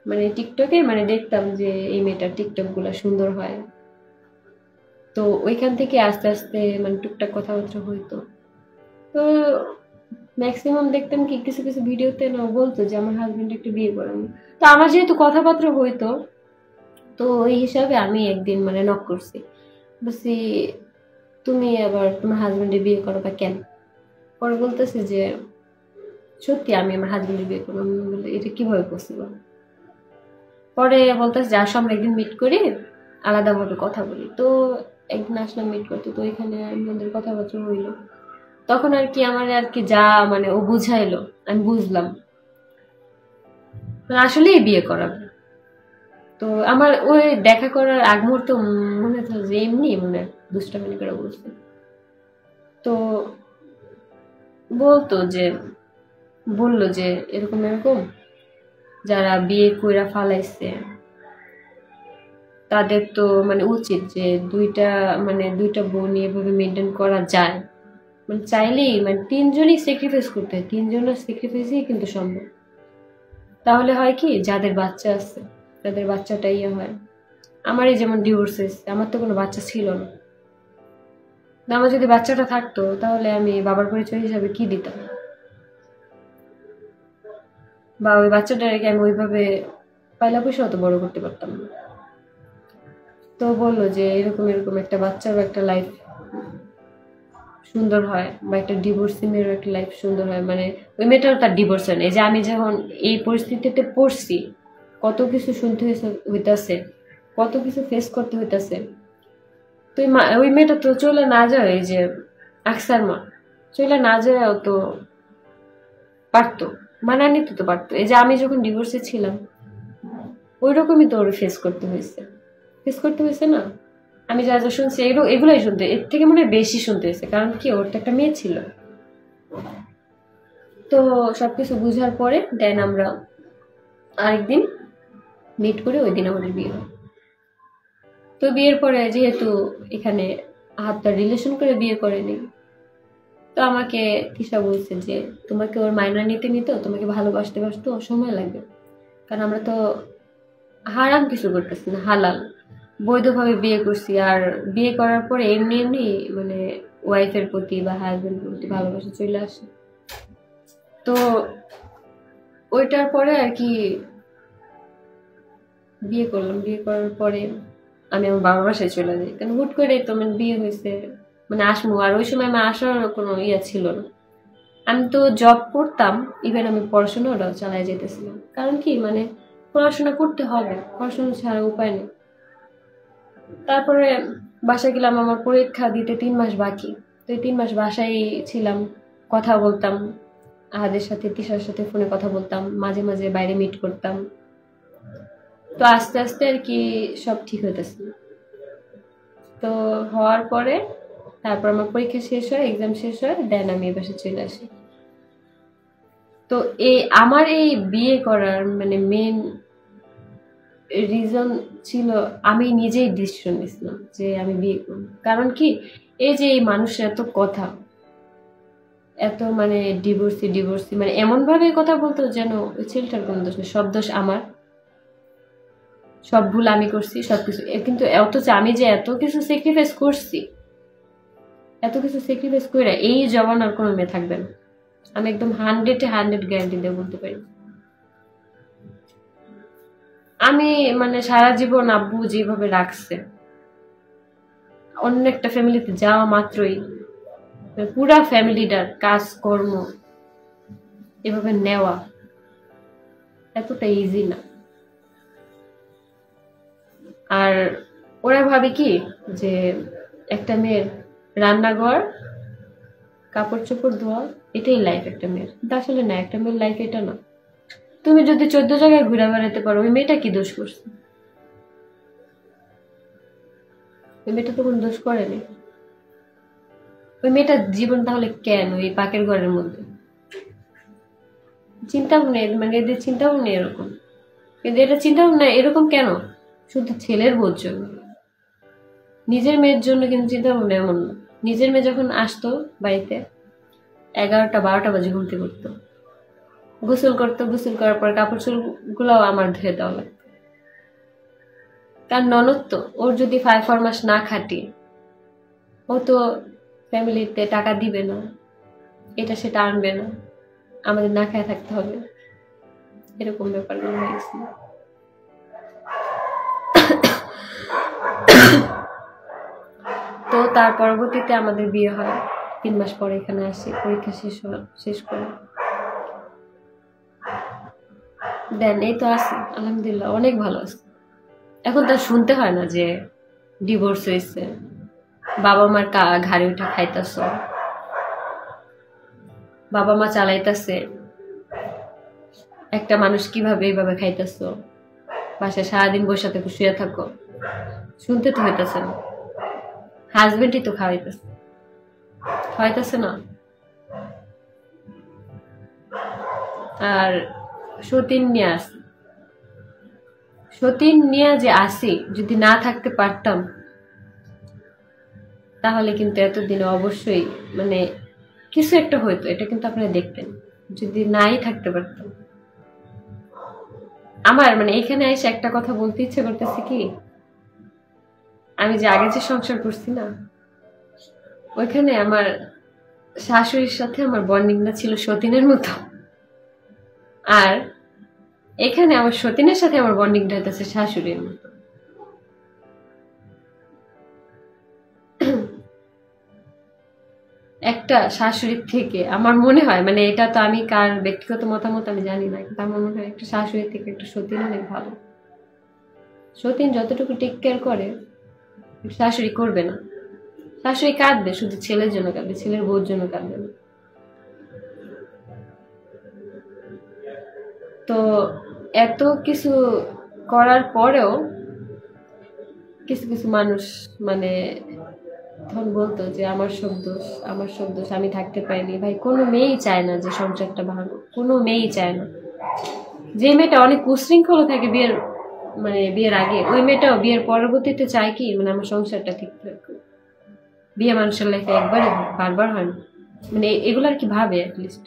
মানে টিকটকে মানে দেখতাম যে এই মেয়েটার টিকটক গুলা সুন্দর হয়, তো ওইখান থেকে আস্তে আস্তে মানে টুকটাক কথাবার্তা হইতো। তো ম্যাক্সিমাম দেখতাম কি কিছু কিছু ভিডিওতে না বলতো যে আমার হাজবেন্ড একটু বিয়ে করানো। তো আমার যেহেতু কথাবার্তা হইতো, তো ওই হিসাবে আমি একদিন মানে নক করছি, বলছি তুমি আবার তোমার হাজবেন্ডের বিয়ে করো বা কেন। পরে বলতেছে যে সত্যি আমি আমার হাজবেন্ডের বিয়ে করবো। আমি বলি এটা কিভাবে পসিবল। পরে বলতেছে যে আসো আমরা একদিন মিট করি, আলাদাভাবে কথা বলি। তো একদিন আসলাম মিট করতে, তো এখানে আমাদের কথাবার্তা হইলো। তখন আর কি আমার আর কি যা মানে ও বুঝাইলো আমি বুঝলাম আসলেই বিয়ে করাবে। তো আমার ওই দেখা করার আগ মুহূর্ত মনে হতো যে এমনি মনে দুষ্টামি করে বলছে। তো বলতো যে বললো যে এরকম এরকম যারা বিয়ে কইরা ফালাইছে তাদের তো মানে উচিত যে দুইটা বোন এভাবে মেনটেন করা যায়, মানে চাইলেই মানে তিনজনই স্যাক্রিফাইস করতে হয়, তিনজনের স্যাক্রিফাইসই কিন্তু সম্ভব। তাহলে হয় কি যাদের বাচ্চা আছে তাদের বাচ্চাটা ইয়ে হয়। আমারই যেমন ডিভোর্স হয়েছে, আমার তো কোনো বাচ্চা ছিল না, আমার যদি বাচ্চাটা থাকতো তাহলে আমি বাবার পরিচয় হিসাবে কি দিতাম, বা ওই বাচ্চাটাকে আমি ওইভাবে পয়লা পয়সা অত বড় করতে পারতাম না। তো বললো যে এরকম এরকম একটা বাচ্চারও একটা লাইফ সুন্দর হয়, বা একটা ডিভোর্সি মেয়েরও একটা লাইফ সুন্দর হয়। মানে ওই মেয়েটাও তার ডিভোর্স হয় না। এই যে আমি যখন এই পরিস্থিতিতে পড়ছি, কত কিছু শুনতে হইতাছে, কত কিছু ফেস করতে হইতাছে। তো ওই মেয়েটা তো চলে না যায়, এই যে আকসার মা চলে না যায়ও তো পারতো, মানায় নিতে তো পারতো। এই যে আমি যখন ডিভোর্সে ছিলাম ওই রকমই তো ওর ফেস করতে হয়েছে না। আমি যা যা শুনছি এগুলাই শুনতে, এর থেকে মনে হয় বেশি শুনতে হয়েছে, কারণ কি ওর তো একটা মেয়ে ছিল। তো সবকিছু বুঝার পরে দেন আমরা আরেকদিন মিট করে ওই দিন আমাদের বিয়ে হয়। তো বিয়ের পরে যেহেতু এখানে হাতটা রিলেশন করে বিয়ে করেনি, তো আমাকে তিশা বলছে যে তোমাকে ওর মাইনা নিতে নিতেও তোমাকে ভালোবাসতে বাসতেও সময় লাগবে, কারণ আমরা তো হারাম কিছু করতেছি না, হালাল বৈধভাবে বিয়ে করছি। আর বিয়ে করার পরে এমনি এমনি মানে ওয়াইফের প্রতি বা হাজবেন্ডের প্রতি ভালোবাসা চলে আসে। তো ওইটার পরে আর কি বিয়ে করলাম। বিয়ে করার পরে আমি আমার বাবার বাসায় চলে যাই, কারণ হুট করে তো মানে বিয়ে হয়েছে, মানে আসমু। আর ওই সময় আমার আসার কোনো ইয়ে ছিল না, আমি তো জব করতাম, ইভেন আমি পড়াশোনাটাও চালাই যেতেছিলাম। কারণ কি মানে পড়াশোনা করতে হবে, পড়াশোনা ছাড়া উপায় নেই। তারপরে বাসায় গেলাম, আমার পরীক্ষা দিতে 3 মাস বাকি। তো এই 3 মাস বাসায় ছিলাম, কথা বলতাম আহাদের সাথে, তিশার সাথে ফোনে কথা বলতাম, মাঝে মাঝে বাইরে মিট করতাম। তো আস্তে আস্তে আর কি সব ঠিক হইতেছে। তো হওয়ার পরে তারপর আমার পরীক্ষা শেষ হয়, এক্সাম শেষ হয়, দেন আমি এ বাসায় চলে আসি। তো আমার এই বিয়ে করার মানে মেন রিজন ছিল আমি নিজেই ডিসিশন নিয়েছিলাম যে আমি বিয়ে করব। কারণ কি এই যে এই মানুষের এত কথা, এত মানে ডিভোর্সি ডিভোর্সি, মানে এমন ভাবে কথা বলতো যেন ওই ছেলেটার কোনো দোষ নেই, সব দোষ আমার, সব ভুল আমি করছি সবকিছু। কিন্তু অথচ আমি যে এত কিছু স্যাক্রিফাইস করছি, এত কিছু স্যাক্রিফাইস করে এই জমানার কোনো মেয়ে থাকবে না, আমি একদম 100-100 গ্যারান্টি দিয়ে বলতে পারি। আমি মানে সারা জীবন আব্বু যেভাবে রাখছে, অন্য একটা ফ্যামিলিতে যাওয়া মাত্রই পুরা ফ্যামিলিটার কাজ কর্ম এভাবে নেওয়া এতটা ইজি না। আর ওরা ভাবে কি যে একটা মেয়ের রান্নাঘর, কাপড় চোপড় ধোয়া, এটাই লাইফ একটা মেয়ের। কিন্তু আসলে না, একটা মেয়ের লাইফ এটা না। তুমি যদি 14 জায়গায় ঘুরে বেড়াতে পারো, ওই মেয়েটা কি দোষ করছে? ওই মেয়েটা তো কোনো দোষ করেনি। ওই মেয়েটার জীবন তাহলে কেন ওই পাকের ঘরের মধ্যে? চিন্তা ভাবনা মানে এদের চিন্তা ভাবনা এরকম, কিন্তু এটা চিন্তা ভাবনা এরকম কেন? শুধু ছেলের বোঝ জন্য, নিজের মেয়ের জন্য কিন্তু চিন্তা ভাবনা এমন না। নিজের মেয়ে যখন আসতো বাড়িতে 11টা-12টা বাজে ঘুম থেকে উঠতো, গোসল করতো, গোসল করার পর কাপড় চোপড় গুলাও আমার ধুয়ে দেওয়া লাগতো। কারণ ননদ তো, ওর যদি 5-4 মাস না খাটি, ও তো ফ্যামিলিতে টাকা দিবে না, এটা সেটা আনবে না, আমাদের না খায় থাকতে হবে, এরকম ব্যাপারগুলো হয়েছিল। তো তার পরবর্তীতে আমাদের বিয়ে হয়, 3 মাস পরে এখানে আসি, পরীক্ষা শেষ করে দেন এই তো আছি, আলহামদুলিল্লাহ অনেক ভালো আছে। এখন তো শুনতে হয় না যে ডিভোর্স হয়েছে, বাবা মার ঘাড়ে উঠে খাইতেছ, বাবা মা চালাইতেছে, একটা মানুষ কিভাবে এইভাবে খাইতেছ, বাসায় সারাদিন বসে থেকে শুয়ে থাকো, শুনতে তো হইতেছে না। হাজবেন্ডই তো খাওয়াইতেছে না। আর সতীন নিয়ে যে আসি, যদি না থাকতে পারতাম তাহলে কিন্তু এতদিনে অবশ্যই মানে কিছু একটা হইতো, এটা কিন্তু আপনারা দেখতেন যদি নাই থাকতে পারতাম। আমার মানে এখানে এসে একটা কথা বলতে ইচ্ছে করতেছে কি, আমি যে আগে যে সংসার করছি না, ওইখানে আমার শাশুড়ির সাথে আমার বন্ডিংটা ছিল সতীনের মতো, আর এখানে আমার সতীনের সাথে আমার বন্ডিংটা হইতেছে শাশুড়ির মতো। একটা শাশুড়ির থেকে আমার মনে হয়, মানে এটা তো আমি কার ব্যক্তিগত মতামত আমি জানি না, কিন্তু আমার মনে হয় একটা শাশুড়ির থেকে একটা সতীন অনেক ভালো। সতীন যতটুকু টেক কেয়ার করে শাশুড়ি করবে না। শাশুড়ি কাঁদবে, শুধু ছেলের জন্য কাঁদবে, ছেলের বউর জন্য কাঁদবে না। তো এত কিছু করার পরেও কিছু কিছু মানুষ মানে তখন বলতো যে আমার সব দোষ, আমার সব দোষ, আমি থাকতে পারিনি। ভাই কোনো মেয়েই চায় না যে সংসারটা ভালো, কোনো মেয়েই চায় না। যে মেয়েটা অনেক উশৃঙ্খল থাকে বিয়ের আগে, ওই মেয়েটাও বিয়ের পরবর্তীতে চায় কি মানে আমার সংসারটা ঠিক থাকুক। বিয়ে মানুষের লাইফে একবারই হয়, বারবার হয় না। মানে এগুলো আর কি ভাবে অ্যাটলিস্ট।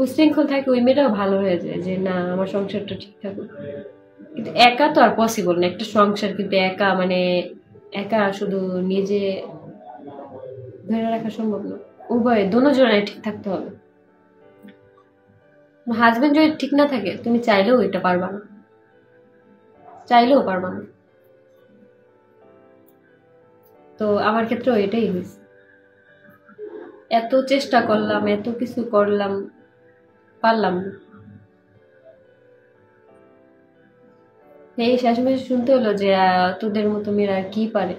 উশৃঙ্খল থাকে ওই মেয়েটাও ভালো হয়ে যায় যে না আমার সংসারটা ঠিক থাকুক। কিন্তু একা তো আর পসিবল না একটা সংসার, কিন্তু একা মানে একা শুধু নিজে ধরে রাখা সম্ভব না। উভয় দুজনের ঠিক থাকতে হবে। হাজবেন্ড যদি ঠিক না থাকে তুমি চাইলেও এটা পারবা না, চাইলেও পারবা না। তো আমার ক্ষেত্রেও এটাই হয়েছে, এত চেষ্টা করলাম এত কিছু করলাম পারলাম না। এই শেষমেশ শুনতে হলো যে তোদের মতো মেয়েরা আর কি পারে,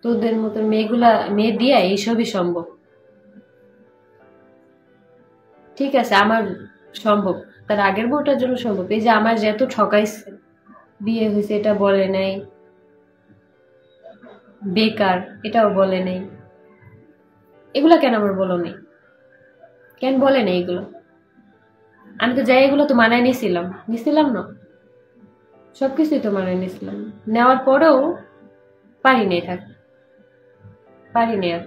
তোদের মতো মেয়ে দিয়া এইসবই সম্ভব। ঠিক আছে আমার সম্ভব, তার আগের বউটার জন্য সম্ভব। এই যে আমার যে এত ঠকাইছে, বিয়ে হয়েছে এটা বলে নাই, বেকার এটাও বলে নাই, এগুলা কেন আমার বলো নেই, কেন বলে নাই এগুলো? আমি তো যাই এগুলো তো মানায় নিছিলাম না, সবকিছুই তো মানায় নিছিলাম, নেওয়ার পরেও পারি নাই থাক, পারি নাই আর।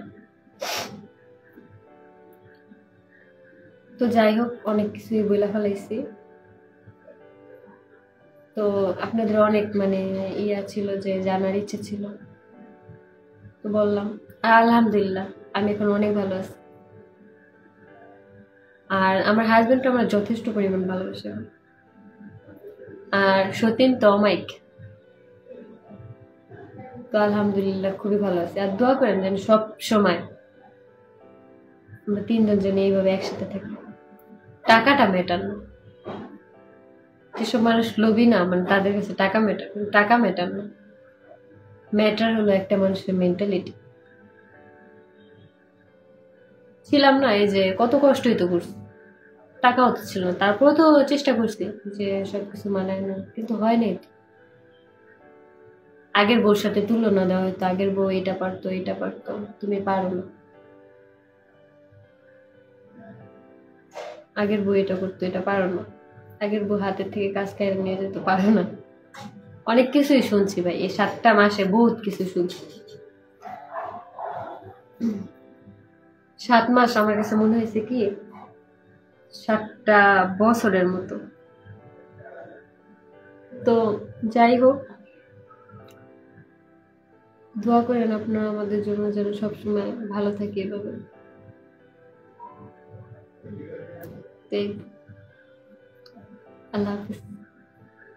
তো যাই হোক অনেক কিছুই বইলা ফেলাইছি। তো আপনাদের অনেক মানে ইয়া ছিল যে জানার ইচ্ছে ছিল, তো বললাম। আর আলহামদুলিল্লাহ আমি এখন অনেক ভালো আছি। আর আমার হাজবেন্ডকে আমার যথেষ্ট পরিমাণ ভালোবাসে। আর সতীন তো অমাইক। তো আলহামদুলিল্লাহ খুবই ভালো আছে। আর দোয়া করেন যেন সব সময় আমরা তিনজন যেন এইভাবে একসাথে থাকি। টাকাটা ম্যাটার না, যেসব মানুষ লোভী না মানে তাদের কাছে টাকা ম্যাটার না, ম্যাটার হলো একটা মানুষের মেন্টালিটি। ছিলাম না এই যে কত কষ্টই তো করছি, টাকাও তো ছিল না, তারপরেও তো চেষ্টা করছি যে সবকিছু মানায় না, কিন্তু হয় নাই তো। আগের বউর সাথে তুলনা দেওয়া হয়তো, আগের বউ এটা পারতো, তুমি পারো না, আগের বউ এটা করতো এটা পারো না, আগের বউ হাতের থেকে কাজ কেড়ে নিয়ে যেত পারো না। অনেক কিছুই শুনছি ভাই, এই 7টা মাসে বহুত কিছু শুনছি। 7 মাস আমার কাছে মনে হয়েছে কি 7টা বছরের মতো। তো যাই হোক, দোয়া করেন আপনারা আমাদের জন্য যেন সবসময় ভালো থাকি এভাবে। আল্লাহ হাফিজ।